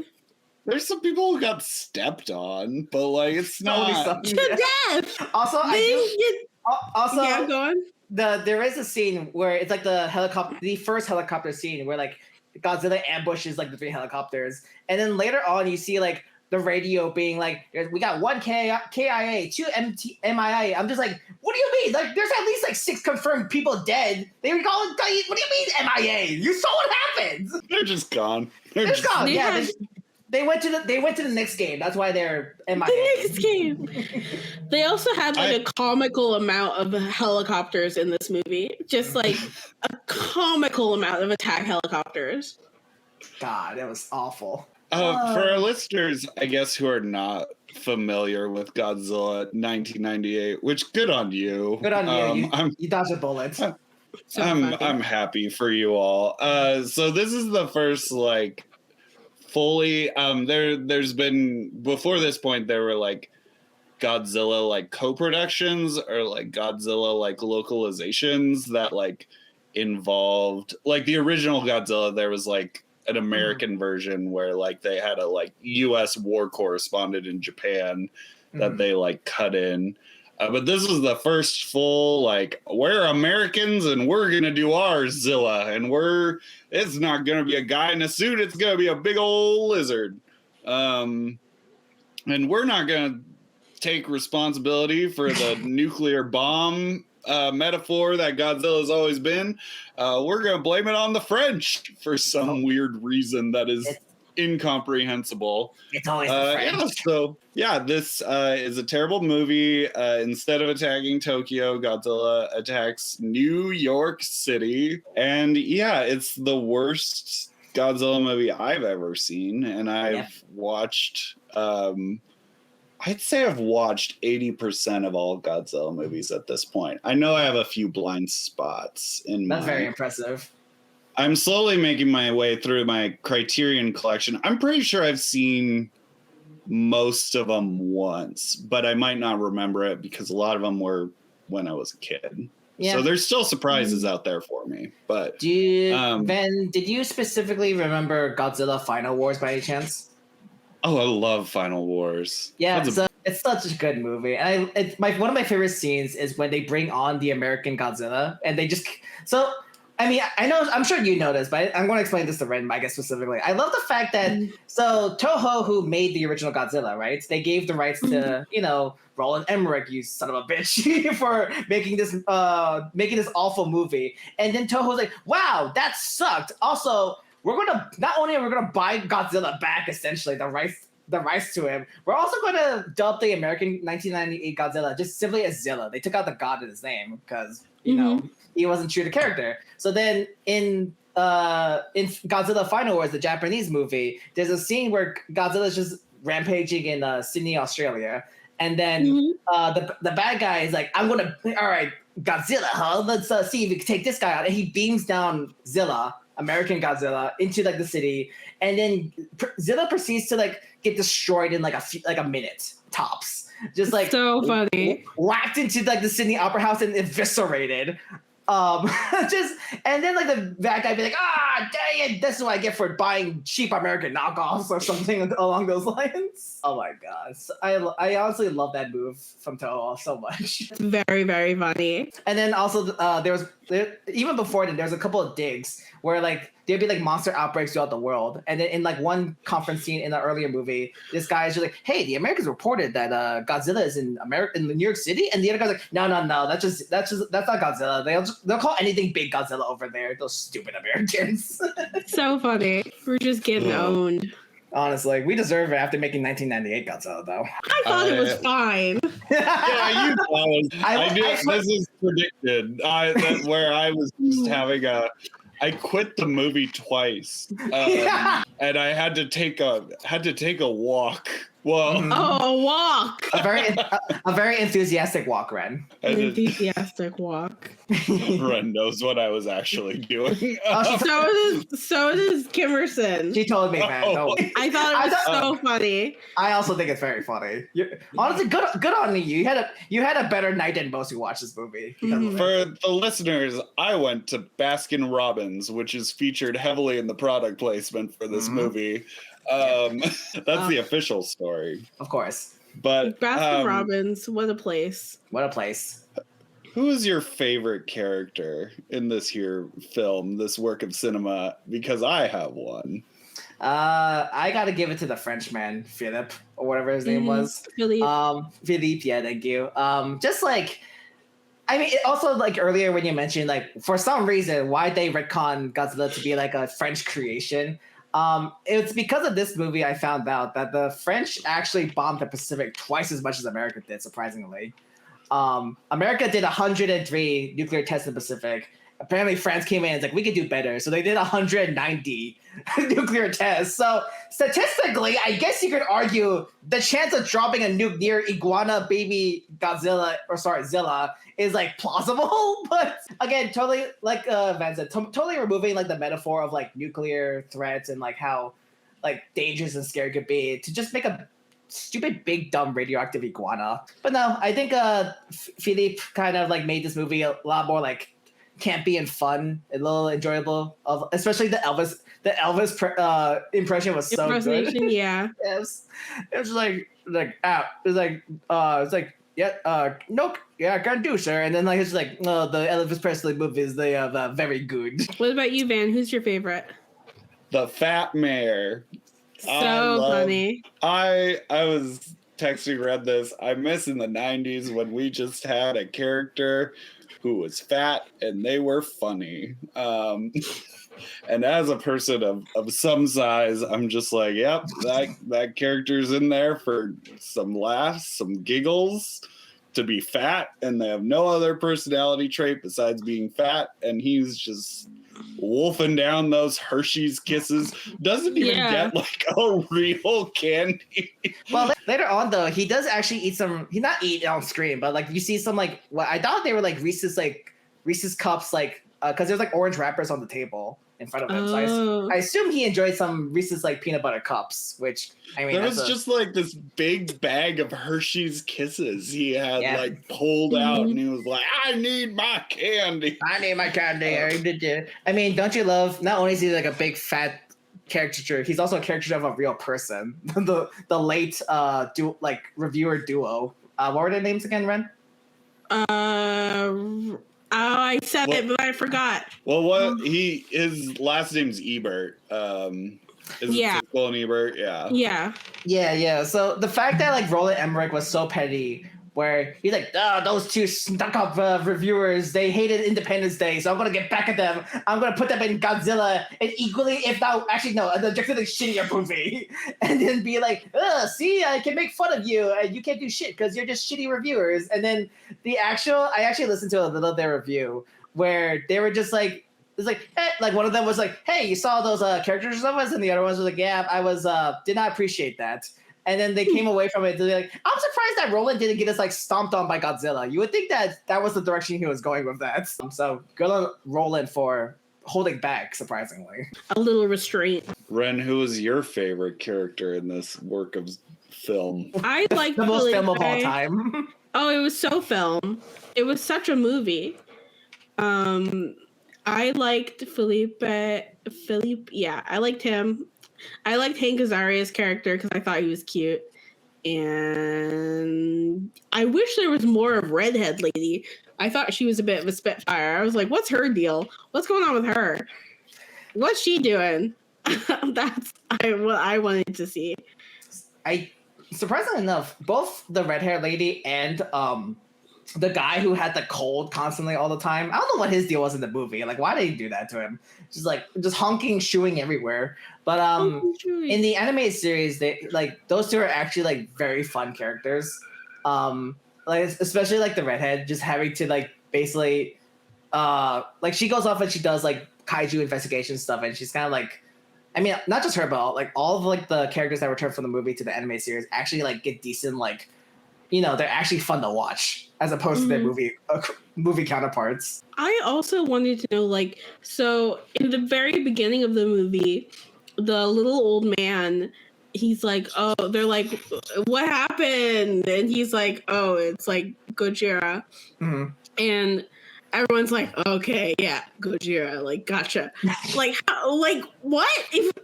There's some people who got stepped on, but like it's not to death. Also, yeah, go on. There is a scene where it's like the first helicopter scene where like Godzilla ambushes like the three helicopters, and then later on you see like the radio being like, "We got one KIA, 2 MIA." I'm just like, what do you mean? Like, there's at least like 6 confirmed people dead. They were calling. What do you mean MIA? You saw what happened. They're just gone. They're just gone. Yeah. They went to the next game. That's why they're MIA. The next game. They also had like a comical amount of helicopters in this movie. Just like a comical amount of attack helicopters. God, that was awful. For our listeners, I guess, who are not familiar with Godzilla 1998, which good on you. Good on you. You dodged a bullet. I'm happy for you all. So this is the first like fully there's been before this point there were like Godzilla like co-productions or like Godzilla like localizations that like involved like the original Godzilla. There was like an American version where like they had a like US war correspondent in Japan that they like cut in. But this was the first full, like, we're Americans and we're going to do our Zilla. And it's not going to be a guy in a suit. It's going to be a big old lizard. And we're not going to take responsibility for the nuclear bomb metaphor that Godzilla's always been. We're going to blame it on the French for some weird reason that is incomprehensible. It's always the French. This is a terrible movie. Instead of attacking Tokyo, Godzilla attacks New York City. And it's the worst Godzilla movie I've ever seen. And I've watched, I'd say I've watched 80% of all Godzilla movies at this point. I know I have a few blind spots in That's very impressive. I'm slowly making my way through my Criterion collection. I'm pretty sure I've seen most of them once, but I might not remember it because a lot of them were when I was a kid. Yeah. So there's still surprises out there for me. But Ben, did you specifically remember Godzilla Final Wars by any chance? oh, I love Final Wars. Yeah, it's such a good movie. And one of my favorite scenes is when they bring on the American Godzilla and they just I mean, I'm sure you know this, but I'm going to explain this to Wren, I guess, specifically. I love the fact that, so Toho, who made the original Godzilla, right? They gave the rights to, Roland Emmerich, you son of a bitch, for making this awful movie. And then Toho's like, wow, that sucked. Also, not only are we going to buy Godzilla back, essentially, the rights to him, we're also going to dub the American 1998 Godzilla just simply as Zilla. They took out the God in his name because, he wasn't true to character. So then in Godzilla Final Wars, the Japanese movie, there's a scene where Godzilla's just rampaging in Sydney, Australia. And then the bad guy is like, all right, Godzilla, huh? Let's see if we can take this guy out. And he beams down Zilla, American Godzilla, into like the city. And then Zilla proceeds to like get destroyed in like a minute tops. Just like so funny. Whacked into like the Sydney Opera House and eviscerated. And then like the bad guy be like, dang it, this is what I get for buying cheap American knockoffs or something along those lines. Oh my gosh, I honestly love that move from Toho so much. It's very, very funny. And then also even before then, there's a couple of digs where like there'd be like monster outbreaks throughout the world, and then in like one conference scene in the earlier movie, this guy is just like, hey, the Americans reported that Godzilla is in New York City, and the other guy's like, no, that's not Godzilla. They'll call anything big Godzilla over there. Those stupid Americans. So funny. We're just getting owned. Honestly, we deserve it after making 1998 Godzilla, though. I thought it was fine. Yeah, you thought this is predicted. Where I was just having I quit the movie twice, and I had to take a walk. Well, a walk. A very enthusiastic walk, Wren. An enthusiastic walk. Wren knows what I was actually doing. So does Kimerson. She told me, man. I thought it was so funny. I also think it's very funny. Honestly, good on you. You had a better night than most who watched this movie. For the listeners, I went to Baskin Robbins, which is featured heavily in the product placement for this movie. That's the official story, of course. But Baskin Robbins, what a place! What a place! Who is your favorite character in this here film, this work of cinema? Because I have one. I gotta give it to the Frenchman, Philippe, or whatever his name was. Philippe. Philippe, yeah, thank you. Just like, I mean, also like earlier when you mentioned like for some reason why they retcon Godzilla to be like a French creation. It's because of this movie I found out that the French actually bombed the Pacific twice as much as America did, surprisingly. America did 103 nuclear tests in the Pacific. Apparently France came in and was like, we could do better. So they did 190 nuclear tests. So statistically, I guess you could argue the chance of dropping a nuke near iguana baby Zilla is like plausible. But again, totally like Van said, totally removing like the metaphor of like nuclear threats and like how like dangerous and scary it could be to just make a stupid big dumb radioactive iguana. But no, I think Philippe kind of like made this movie a lot more like campy and fun, a little enjoyable. Especially the Elvis impression was so good. Yeah, it was like I can't do, sir. And then like it's like, no, the Elvis Presley movies, they are very good. What about you, Van? Who's your favorite? The Fat Mayor. So funny. I was texting Red this. I miss in the 90s when we just had a character who was fat and they were funny. And as a person of some size, I'm just like, yep, that character's in there for some laughs, some giggles, to be fat, and they have no other personality trait besides being fat, and he's just wolfing down those Hershey's Kisses. Doesn't even get like a real candy. Well, later on though, he does actually eat some. He not eat on screen, but like you see some like. Well, I thought they were like Reese's cups, like because there's like orange wrappers on the table. in front of him. Oh. So I assume he enjoyed some Reese's like peanut butter cups, which I mean, There was just like this big bag of Hershey's Kisses he had like pulled out, and he was like, "I need my candy. I need my candy." I mean, don't you love? Not only is he like a big fat caricature, he's also a caricature of a real person. the late reviewer duo. What were their names again, Ren? I said it, but I forgot. Well, his last name's Ebert. Is it Siskel and Ebert? Yeah. So the fact that like Roland Emmerich was so petty, where he's like, those two stuck-up reviewers, they hated Independence Day, so I'm gonna get back at them. I'm gonna put them in Godzilla, and equally, if not, actually no, the objectively shittier movie, and then be like, see, I can make fun of you, and you can't do shit because you're just shitty reviewers. And then I actually listened to a little of their review where they were just like. It's like, hey, like one of them was like, "Hey, you saw those characters of us?" And the other ones was like, "Yeah, I was did not appreciate that." And then they came away from it to be like, "I'm surprised that Roland didn't get us like stomped on by Godzilla." You would think that was the direction he was going with that. So good on Roland for holding back, surprisingly. A little restraint. Ren, who was your favorite character in this work of film? I like the most film of all time. Oh, it was so film. It was such a movie. I liked Philippe. Yeah, I liked him. I liked Hank Azaria's character because I thought he was cute. And I wish there was more of Redhead Lady. I thought she was a bit of a spitfire. I was like, what's her deal? What's going on with her? What's she doing? That's what I wanted to see. Surprisingly enough, both the red-haired lady and the guy who had the cold constantly all the time. I don't know what his deal was in the movie. Like, why did he do that to him? Just honking, shooing everywhere. But in the animated series, they like those two are actually like very fun characters. Like especially like the redhead, just having to like basically, like she goes off and she does like kaiju investigation stuff, and she's kind of like, I mean, not just her, but like all of like the characters that return from the movie to the anime series actually like get decent like. You know, they're actually fun to watch as opposed to their movie counterparts. I also wanted to know, like, so in the very beginning of the movie, the little old man, he's like, oh, they're like, what happened? And he's like, oh, it's like Gojira. Mm-hmm. And everyone's like, okay, yeah, Gojira, like, gotcha. Like, what?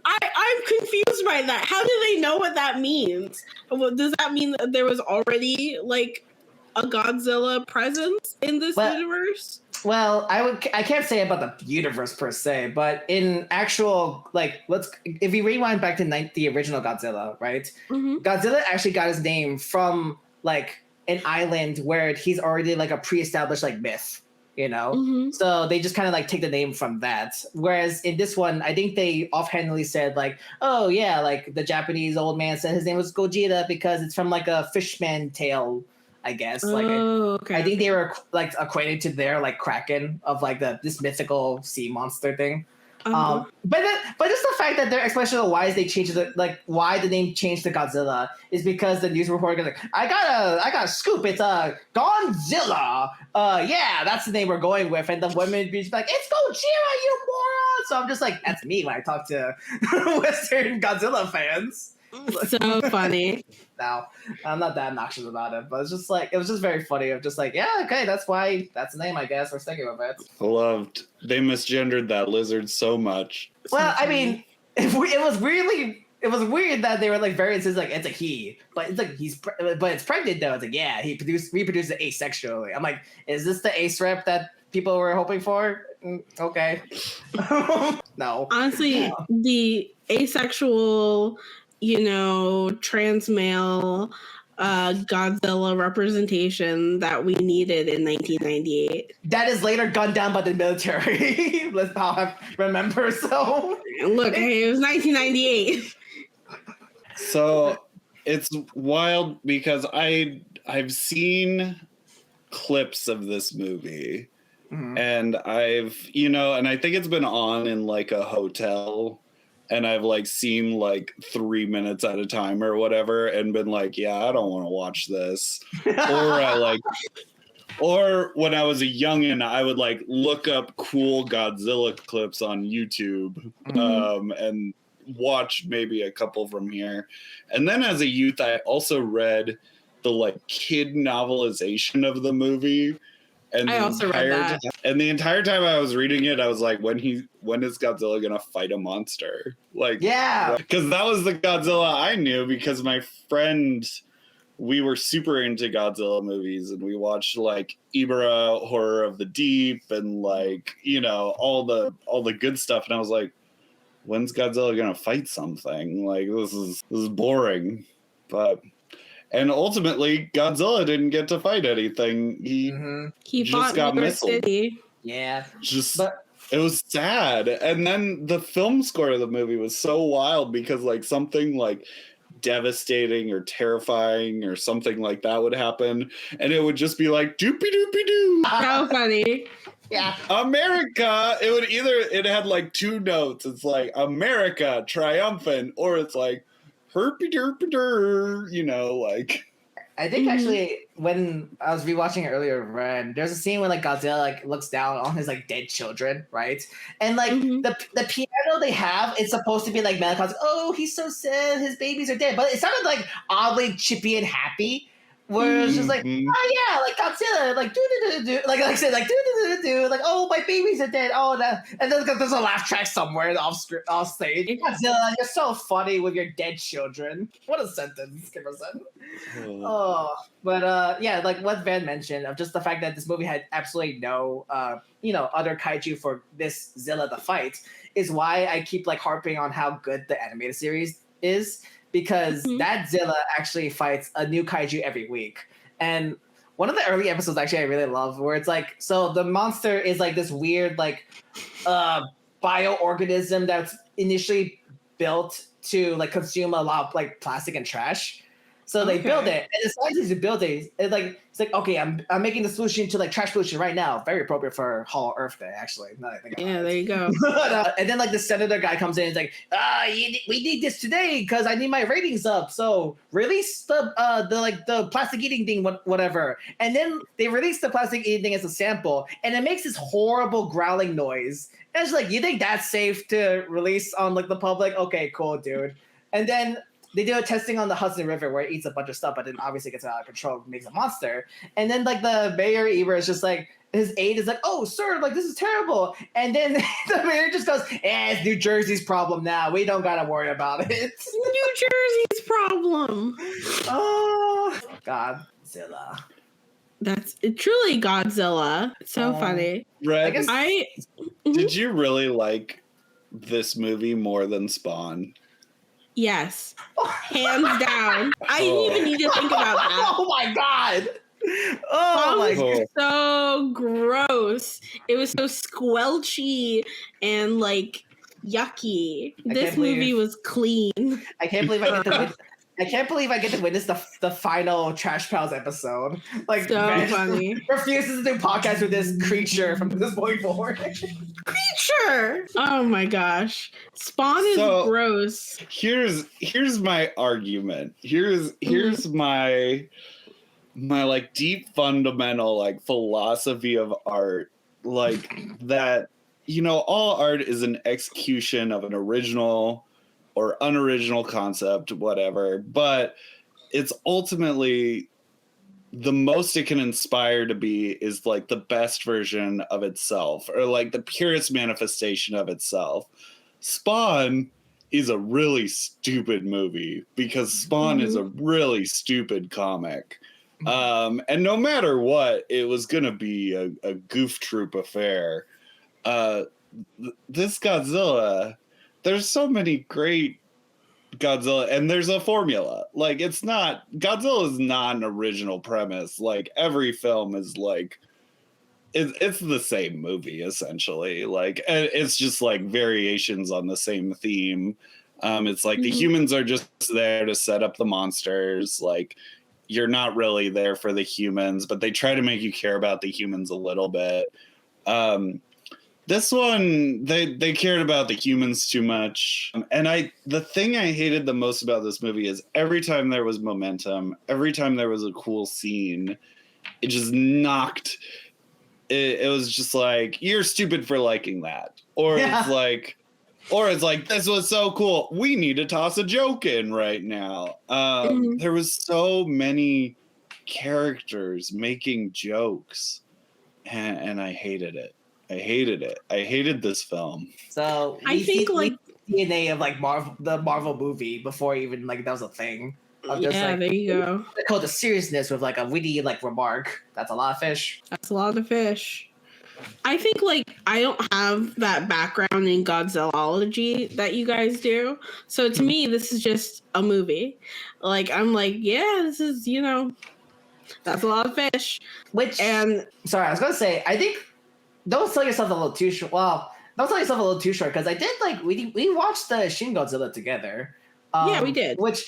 I'm confused by that. How do they know what that means? Does that mean that there was already, like, a Godzilla presence in this universe? Well, I can't say about the universe per se, but in actual, like, if you rewind back to the original Godzilla, right? Mm-hmm. Godzilla actually got his name from, like, an island where he's already, like, a pre-established, like, myth. You know, so they just kind of like take the name from that. Whereas in this one, I think they offhandedly said like, oh yeah, like the Japanese old man said his name was Gojira because it's from like a fishman tale, I guess. I think they were like acquainted to their like kraken of like this mythical sea monster thing. But just the fact that their explanation of why they changed why the name changed to Godzilla is because the news reporter goes like, I got a scoop. It's Godzilla. Yeah, that's the name we're going with. And the women be like, it's Gojira, you moron. So I'm just like, that's me when I talk to Western Godzilla fans. So funny. Now, I'm not that obnoxious about it, but it's just like, it was just very funny of just like, yeah, okay, that's why, that's the name, I guess, we're sticking with it. They misgendered that lizard so much. Well, I mean, it was weird that they were like very insistent, like it's a he, but it's like but it's pregnant though. It's like, yeah, he reproduces it asexually. I'm like, is this the ace rep that people were hoping for? Okay. No. Honestly, the asexual, trans male Godzilla representation that we needed in 1998. That is later gunned down by the military. Let's not remember. So look, hey, it was 1998. So it's wild because I've seen clips of this movie, and I've and I think it's been on in like a hotel. And I've like seen like 3 minutes at a time or whatever and been like, yeah, I don't want to watch this. Or when I was a youngin', I would like look up cool Godzilla clips on YouTube and watch maybe a couple from here. And then as a youth, I also read the like kid novelization of the movie. And I also read that. And the entire time I was reading it, I was like, when is Godzilla gonna fight a monster? Like, yeah, because that was the Godzilla I knew. Because my friend, we were super into Godzilla movies, and we watched like Ibara, Horror of the Deep, and like all the good stuff. And I was like, when's Godzilla gonna fight something? Like this is boring, but. And ultimately, Godzilla didn't get to fight anything. He just got missiled. Yeah. It was sad. And then the film score of the movie was so wild because like something like devastating or terrifying or something like that would happen. And it would just be like, doopy doopy doo. How funny. Yeah. America. It had like two notes. It's like America triumphant, or it's like, herpy-derpy-der, like... I think actually when I was rewatching it earlier, Wren, there's a scene where like Godzilla like looks down on his like dead children, right? And like the piano they have, it's supposed to be like melancholy. Oh, he's so sad, his babies are dead. But it sounded like oddly chippy and happy. Where it's just like, oh yeah, like Godzilla, like do like I said, like do like, oh, my babies are dead. Oh, that, and then there's a laugh track somewhere off stage. Godzilla, you're so funny with your dead children. What a sentence, Kimerson. But yeah, like what Van mentioned of just the fact that this movie had absolutely no other kaiju for this Zilla to fight is why I keep like harping on how good the animated series is. Because that Zilla actually fights a new kaiju every week. And one of the early episodes actually I really love where it's like, so the monster is like this weird like bioorganism that's initially built to like consume a lot of like plastic and trash. So they build it, and the scientists who build it, it's like okay, I'm making the solution to like trash pollution right now. Very appropriate for Hollow Earth Day, actually. Now that I think about it. There you go. And then like the senator guy comes in and is like, we need this today because I need my ratings up. So release the plastic eating thing, whatever. And then they release the plastic eating thing as a sample, and it makes this horrible growling noise. And it's like, you think that's safe to release on like the public? Okay, cool, dude. And then they do a testing on the Hudson River where it eats a bunch of stuff, but then obviously gets out of control, makes a monster. And then like the mayor Eber is just like, his aide is like, oh, sir, like this is terrible. And then the mayor just goes, it's New Jersey's problem now. We don't got to worry about it. New Jersey's problem. Oh, Godzilla. That's truly Godzilla. So funny. Red, Did you really like this movie more than Spawn? Yes, hands down. I didn't even need to think about that. Oh my god! Oh my god! So gross. It was so squelchy and like yucky. This movie was clean. I can't believe I get to witness the final Trash Pals episode. Like, so funny. Refuses to do podcasts with this creature from this point forward. Creature! Oh my gosh. Spawn is gross. Here's my argument. Here's my like deep fundamental like philosophy of art. Like that, all art is an execution of an original or unoriginal concept, whatever, but it's ultimately the most it can inspire to be is like the best version of itself or like the purest manifestation of itself. Spawn is a really stupid movie because Spawn is a really stupid comic. And no matter what, it was going to be a goof troop affair. This Godzilla, there's so many great Godzilla, and there's a formula. Like, Godzilla is not an original premise. Like, every film is like, it's the same movie, essentially. Like, it's just like variations on the same theme. It's like the humans are just there to set up the monsters. Like, you're not really there for the humans, but they try to make you care about the humans a little bit. This one, they cared about the humans too much. And the thing I hated the most about this movie is every time there was momentum, every time there was a cool scene, it just knocked. It was just like, you're stupid for liking that, or it's like, this was so cool, we need to toss a joke in right now. There was so many characters making jokes, and I hated it. I hated this film. So I think like DNA of like the Marvel movie before even like that was a thing. Of just, yeah, like, there you go. they call the seriousness with like a witty like remark. That's a lot of fish. That's a lot of fish. I think like I don't have that background in Godzillaology that you guys do. So to me, this is just a movie. Like I'm like, yeah, this is, you know, that's a lot of fish. Sorry, I was gonna say, I think don't sell yourself a little too short. Well, don't sell yourself a little too short, because I did like we watched the Shin Godzilla together. Yeah, we did. Which is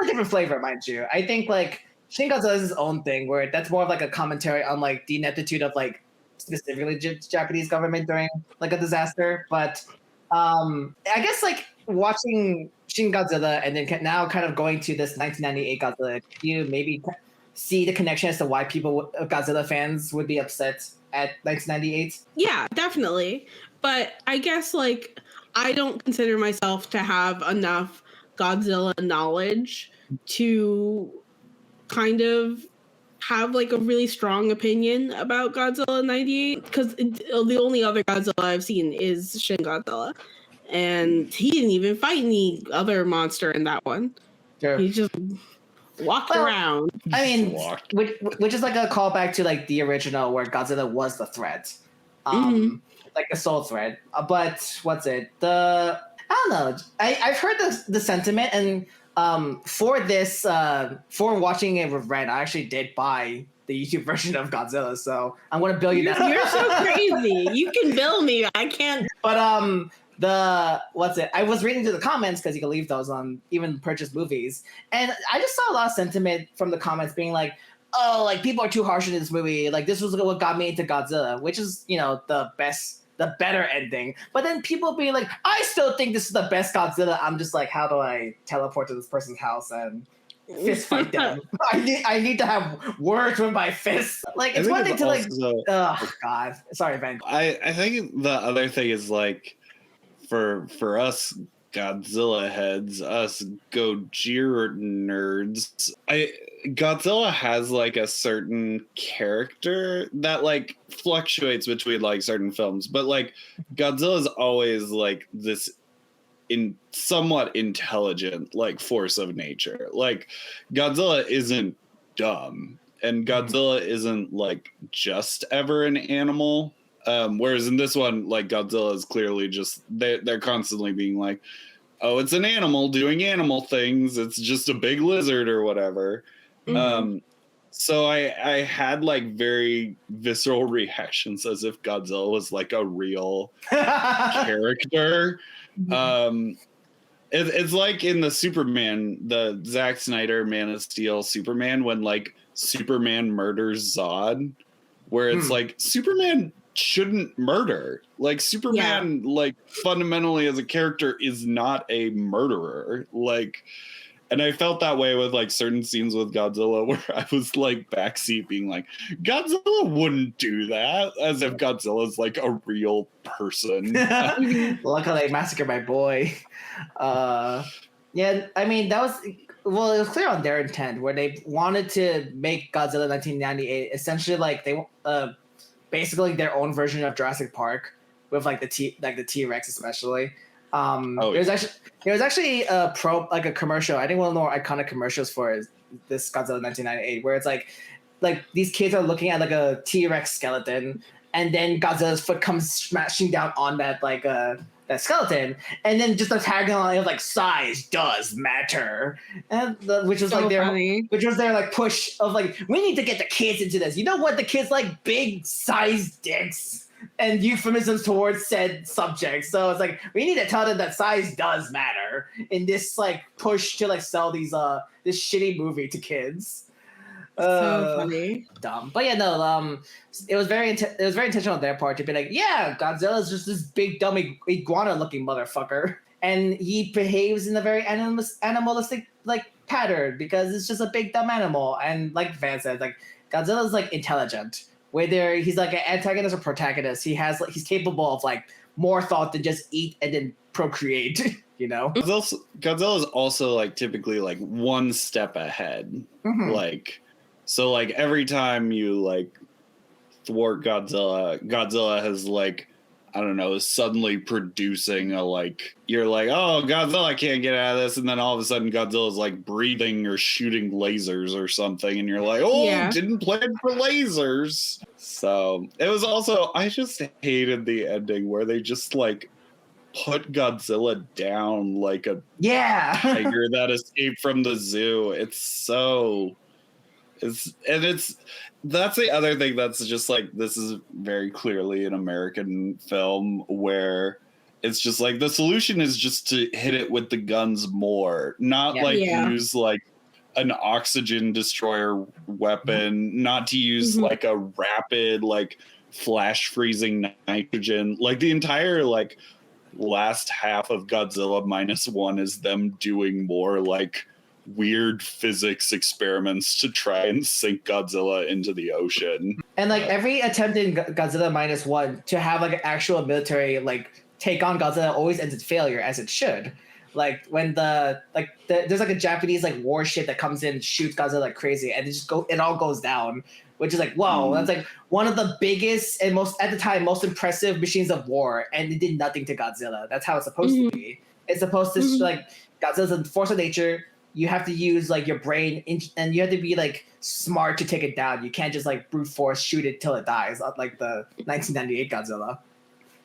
a different flavor, mind you. I think like Shin Godzilla is his own thing, where that's more of like a commentary on like the ineptitude of like specifically Japanese government during like a disaster. But I guess like watching Shin Godzilla and then now kind of going to this 1998 Godzilla, you maybe see the connection as to why Godzilla fans would be upset at 1998. Yeah, definitely. But I guess like I don't consider myself to have enough Godzilla knowledge to kind of have like a really strong opinion about Godzilla 98, because the only other Godzilla I've seen is Shin Godzilla, and he didn't even fight any other monster in that one. Sure. He just walked around. I mean, which is like a callback to like the original where Godzilla was the threat, like the sole threat. But what's it? I don't know. I've heard the sentiment, and for this, for watching it with Wren, I actually did buy the YouTube version of Godzilla, so I'm gonna bill you that. You're so crazy. You can bill me. I can't. But I was reading through the comments, because you can leave those on even purchase movies, and I just saw a lot of sentiment from the comments being like, "Oh, like people are too harsh in this movie. Like this was what got me into Godzilla," which is, you know, the better ending. But then people being like, I still think this is the best Godzilla. I'm just like, how do I teleport to this person's house and fist fight them? I need to have words with my fists. Like, it's one thing to like, oh God. Sorry, Ben. I think the other thing is like, for us Godzilla heads, us Gojira nerds, Godzilla has like a certain character that like fluctuates between like certain films, but like Godzilla is always like this somewhat intelligent like force of nature. Like Godzilla isn't dumb, and Godzilla isn't like just ever an animal. Whereas in this one, like Godzilla is clearly just they're constantly being like, oh, it's an animal doing animal things. It's just a big lizard or whatever. So I had like very visceral reactions as if Godzilla was like a real character. It's like in the Superman, the Zack Snyder Man of Steel Superman, when like Superman murders Zod, where it's like Superman shouldn't murder. Like Superman, like fundamentally as a character is not a murderer. Like, and I felt that way with like certain scenes with Godzilla where I was like backseat being like, Godzilla wouldn't do that, as if Godzilla's like a real person. Luckily I massacred my boy. Yeah, I mean that was, well, it was clear on their intent where they wanted to make Godzilla 1998 essentially like they basically their own version of Jurassic Park with like the T-Rex especially. There was actually a commercial. I think one of the more iconic commercials for this Godzilla 1998, where it's like these kids are looking at like a T-Rex skeleton, and then Godzilla's foot comes smashing down on that like that skeleton, and then just a tagline of like size does matter, and which was so like their like push of like, we need to get the kids into this. You know what? The kids like big size dicks and euphemisms towards said subject. So it's like, we need to tell them that size does matter in this like push to like sell these this shitty movie to kids. So funny. Dumb. But yeah, no, it was very intentional on their part to be like, yeah, Godzilla's just this big dumb iguana looking motherfucker, and he behaves in a very animalistic like pattern because it's just a big dumb animal. And like Van said, like Godzilla's like intelligent. Whether he's like an antagonist or protagonist, he's capable of like more thought than just eat and then procreate. You know, Godzilla is also like typically like one step ahead. Mhm. Like, so like every time you like thwart Godzilla has like, I don't know, is suddenly producing a like, you're like, oh, Godzilla can't get out of this, and then all of a sudden Godzilla's like breathing or shooting lasers or something, and you're like, oh, Yeah. didn't plan for lasers. So it was also, I just hated the ending where they just like put Godzilla down like a Yeah. tiger that escaped from the zoo. That's the other thing that's just like, this is very clearly an American film where it's just like the solution is just to hit it with the guns more, not use like an oxygen destroyer weapon, not to use like a rapid like flash freezing nitrogen. Like the entire like last half of Godzilla -1 is them doing more like weird physics experiments to try and sink Godzilla into the ocean. And like every attempt in Godzilla -1 to have like an actual military like take on Godzilla always ends in failure, as it should. Like when there's like a Japanese like warship that comes in and shoots Godzilla like crazy, and it all goes down, which is like, whoa, that's like one of the biggest and most impressive machines of war, and it did nothing to Godzilla. That's how it's supposed to be. It's supposed to like Godzilla's a force of nature. You have to use like your brain and you have to be like smart to take it down. You can't just like brute force shoot it till it dies, like the 1998 Godzilla.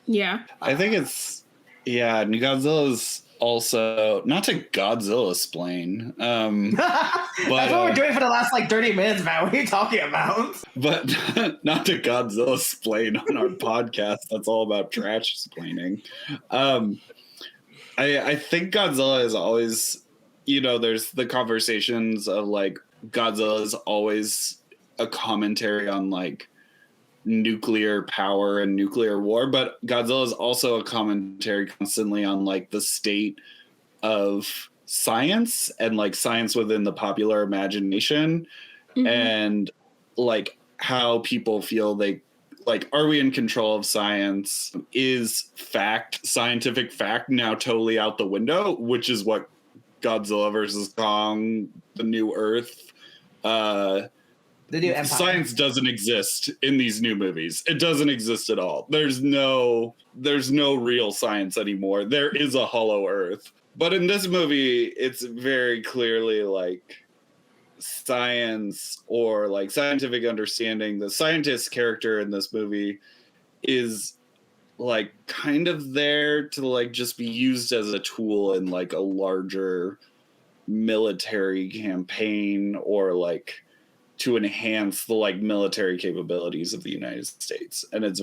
Yeah. I think it's, yeah, Godzilla's also, not to Godzilla-splain. That's what we're doing for the last like 30 minutes, man. What are you talking about? But not to Godzilla-splain on our podcast. That's all about trash-splaining. I think Godzilla is always, you know, there's the conversations of like Godzilla is always a commentary on like nuclear power and nuclear war, but Godzilla is also a commentary constantly on like the state of science and like science within the popular imagination and like how people feel they like, are we in control of science? Is scientific fact now totally out the window, which is what Godzilla versus Kong, the New Earth, the new Empire. Science doesn't exist in these new movies. It doesn't exist at all. There's no real science anymore. There is a hollow Earth. But in this movie, it's very clearly like science or like scientific understanding. The scientist character in this movie is like kind of there to like just be used as a tool in like a larger military campaign or like to enhance the like military capabilities of the United States. And it's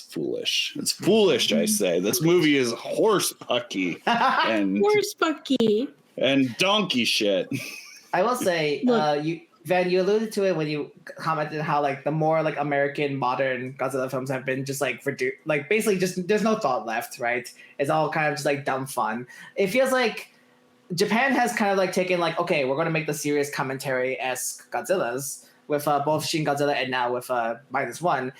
foolish. It's foolish, I say. This movie is horsepucky and horsepucky and donkey shit. I will say, Van, you alluded to it when you commented how like the more like American modern Godzilla films have been just like like basically just there's no thought left, right? It's all kind of just like dumb fun. It feels like Japan has kind of like taken like, okay, we're going to make the serious commentary-esque Godzillas with both Shin Godzilla and now with -1.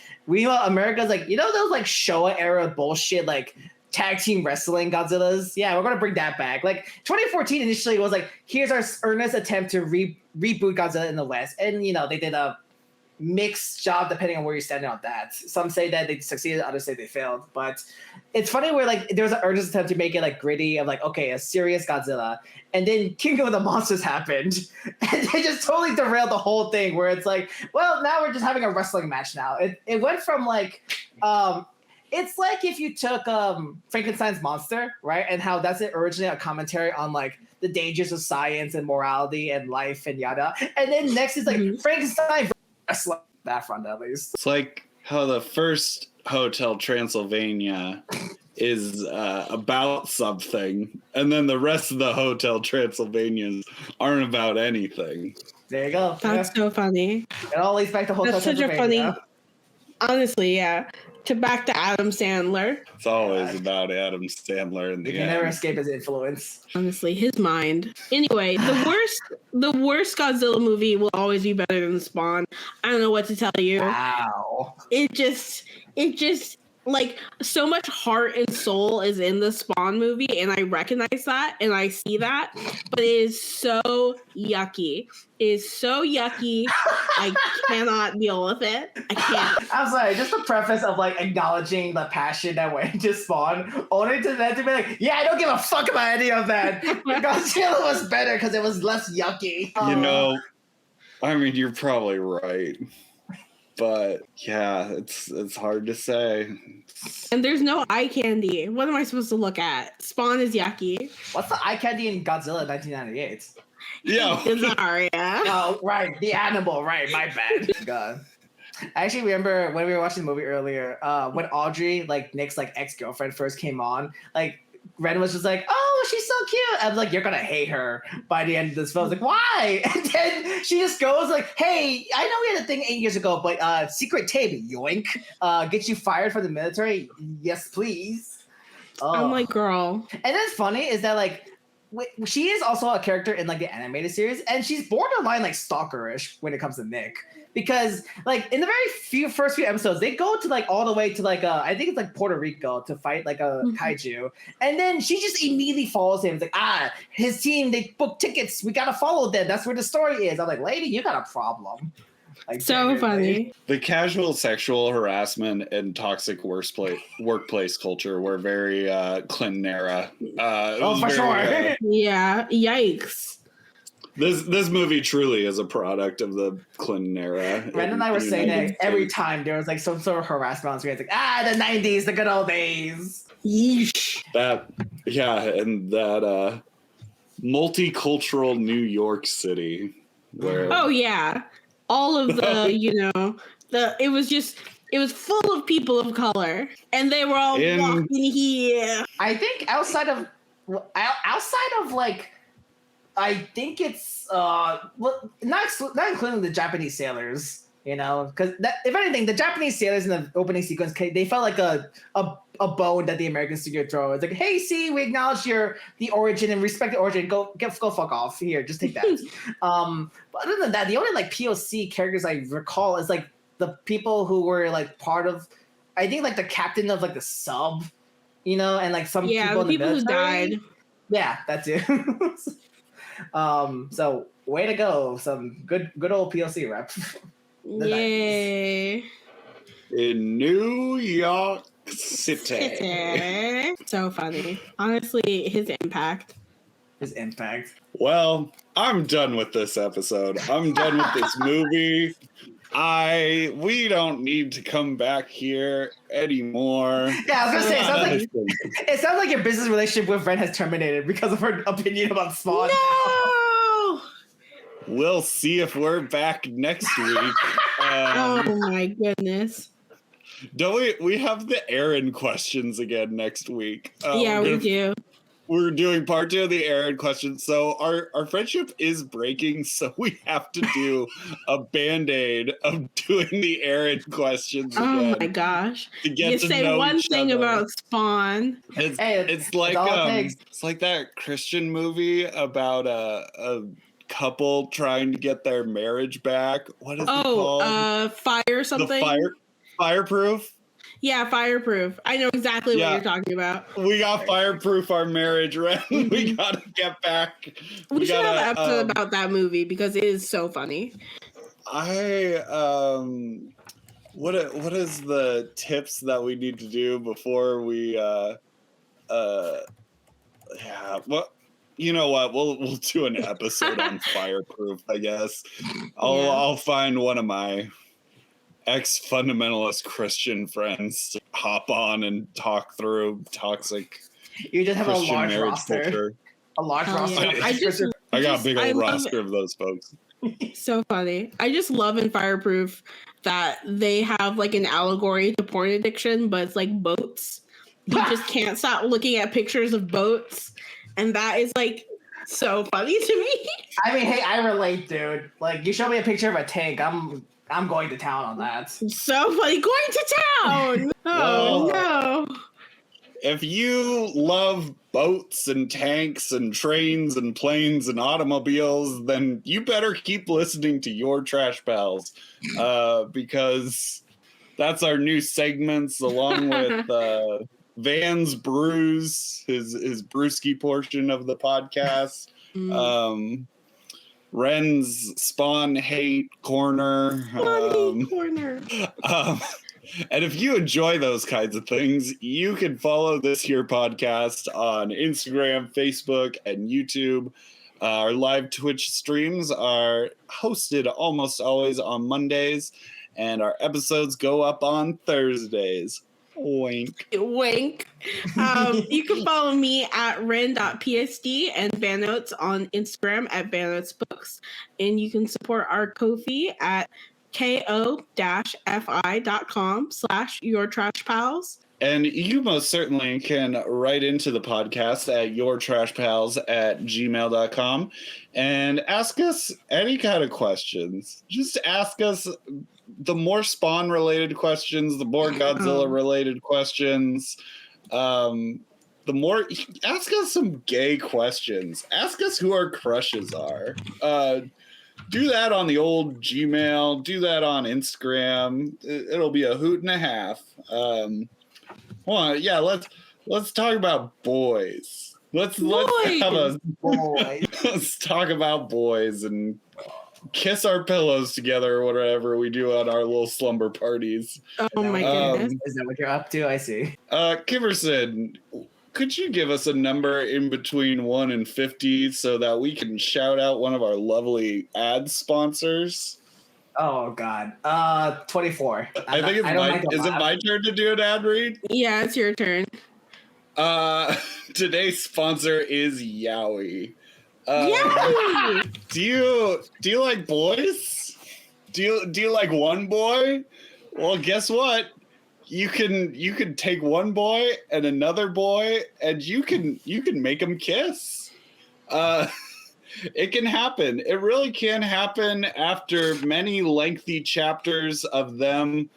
America's like, you know those like Showa era bullshit like tag team wrestling Godzillas? Yeah, we're going to bring that back. Like 2014 initially was like, here's our earnest attempt to reboot Godzilla in the West. And, you know, they did a mixed job depending on where you're standing on that. Some say that they succeeded, others say they failed. But it's funny where like there was an earnest attempt to make it like gritty of like, okay, a serious Godzilla. And then King of the Monsters happened. And they just totally derailed the whole thing where it's like, well, now we're just having a wrestling match now. It went from like it's like if you took Frankenstein's monster, right? And how that's originally a commentary on like the dangers of science and morality and life and yada. And then next is like Frankenstein wrestling, that front at least. It's like how the first Hotel Transylvania is about something, and then the rest of the Hotel Transylvanias aren't about anything. There you go. That's so funny. It all leads back to Hotel That's such Transylvania. a funny. Honestly, yeah. back to Adam Sandler. It's always about Adam Sandler in the You end. can never escape his influence. Honestly, his mind. Anyway, the worst Godzilla movie will always be better than Spawn. I don't know what to tell you. Wow. It just like so much heart and soul is in the Spawn movie, and I recognize that and I see that, but it is so yucky. It is so yucky. I cannot deal with it. I can't. I'm sorry, just the preface of like acknowledging the passion that went into Spawn, only to then to be like, yeah, I don't give a fuck about any of that. Godzilla was better because it was less yucky. You know, I mean, you're probably right. But yeah, it's hard to say. And there's no eye candy. What am I supposed to look at? Spawn is yucky. What's the eye candy in Godzilla 1998? Yeah. Zarya. Oh, right, the animal, right, my bad. God. I actually remember when we were watching the movie earlier, when Audrey, like Nick's like ex-girlfriend first came on, like Wren was just like, oh, she's so cute. I was like, you're gonna hate her by the end of this film. I was like, why? And then she just goes like, hey, I know we had a thing 8 years ago, but secret tape, yoink, get you fired from the military? Yes, please. I'm like, girl. And it's funny is that like she is also a character in like the animated series, and she's borderline like stalkerish when it comes to Nick, because like in the very first few episodes they go to like all the way to like I think it's like Puerto Rico to fight like a kaiju, and then she just immediately follows him. It's like, his team, they booked tickets, we gotta follow them, that's where the story is. I'm like, lady, you got a problem. Like, so funny. The casual sexual harassment and toxic workplace culture were very Clinton era. For sure. Yeah. Yikes. This movie truly is a product of the Clinton era. Wren and I were saying that every time there was like some sort of harassment on screen. It's like, the 90s, the good old days. Yeesh. And that multicultural New York City. Where Oh yeah. All of the, it was full of people of color, and they were all walking here. I think outside of like, I think it's not including the Japanese sailors, because if anything, the Japanese sailors in the opening sequence, they felt like a bone that the Americans could throw. It's like, hey, see, we acknowledge the origin and respect the origin. Go fuck off. Here, just take that. But other than that, the only like POC characters I recall is like the people who were like part of, I think like the captain of like the sub, and like some people in the military. Who died. Yeah, that too. So way to go, some good old POC rep. Yay! 90s. In New York City. So funny. Honestly, his impact. Well, I'm done with this episode. I'm done with this movie. We don't need to come back here anymore. Yeah, I was gonna say, it sounds like your business relationship with Wren has terminated because of her opinion about Spawn. No! We'll see if we're back next week. Oh my goodness. Don't we have the Aaron questions again next week? Yeah, we do. We're doing part 2 of the Aaron questions. So our friendship is breaking, so we have to do a Band-Aid of doing the Aaron questions again. Oh my gosh. To get you to say know one each thing other. about Spawn. It's like that Christian movie about a couple trying to get their marriage back. What is it called? Fire something? Fireproof? Yeah, Fireproof. I know exactly what you're talking about. We got fireproof our marriage, right? We gotta get back. We should have an episode about that movie because it is so funny. What is the tips that we need to do before we well, you know what? We'll do an episode on Fireproof, I guess. I'll find one of my ex-fundamentalist Christian friends to hop on and talk through toxic. You just have Christian a large roster. Culture. A large roster. Yeah. I got a big old roster of those folks. So funny. I just love in Fireproof that they have like an allegory to porn addiction, but it's like boats. You just can't stop looking at pictures of boats. And that is like so funny to me. I mean, hey, I relate, dude. Like, you show me a picture of a tank, I'm going to town on that. So funny. Going to town. Oh no. If you love boats and tanks and trains and planes and automobiles, then you better keep listening to Your Trash Pals, because that's our new segments, along with Van's Brews, his brewski portion of the podcast. Wren's Spawn Hate Corner. Corner. And if you enjoy those kinds of things, you can follow this here podcast on Instagram, Facebook, and YouTube. Our live Twitch streams are hosted almost always on Mondays, and our episodes go up on Thursdays. Wink. Wink. You can follow me at ren.psd and Vanotes on Instagram at vanotesbooks. And you can support our Ko-fi at ko-fi.com/yourtrashpals. And you most certainly can write into the podcast at yourtrashpals@gmail.com and ask us any kind of questions. Just ask us the more Spawn-related questions, the more Godzilla-related questions. The more, ask us some gay questions. Ask us who our crushes are. Do that on the old Gmail. Do that on Instagram. It'll be a hoot and a half. Well, yeah. Let's talk about boys. Let's talk about boys and kiss our pillows together or whatever we do on our little slumber parties. Oh my goodness! Is that what you're up to? I see. Kimerson, could you give us a number in between 1 and 50 so that we can shout out one of our lovely ad sponsors? Oh God, 24. I think it's my turn to do an ad read? Yeah, it's your turn. Today's sponsor is Yowie. Yay! Do you like boys? Do you like one boy? Well, guess what? You can take one boy and another boy, and you can make them kiss. It can happen. It really can happen after many lengthy chapters of them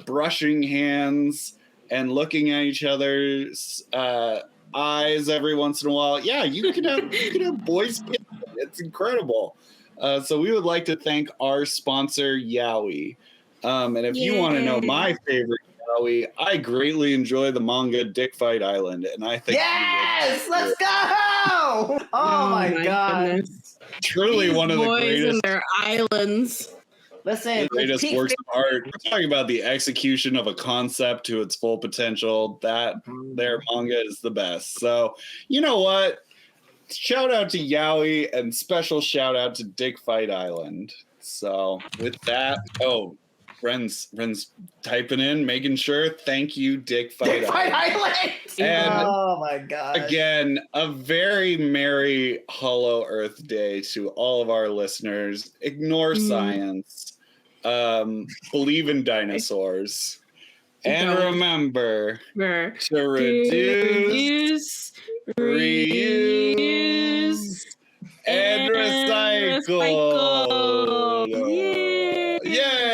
brushing hands and looking at each other's eyes every once in a while. Yeah, you can have boys kissing. It's incredible. So we would like to thank our sponsor, Yowie. And if you want to know my favorite Yowie, I greatly enjoy the manga Dick Fight Island, and I think let's go! Oh my God! Goodness. Truly one of the Boys greatest. and their islands. Listen, Greatest works of art. We're talking about the execution of a concept to its full potential. That their manga is the best. So you know what? Shout out to Yowie and special shout out to Dick Fight Island. So with that, Wren's typing in, making sure. Thank you, Dick Fight Island. And oh my God! again, a very merry Hollow Earth Day to all of our listeners. Ignore science. Believe in dinosaurs. And remember to reduce, reuse,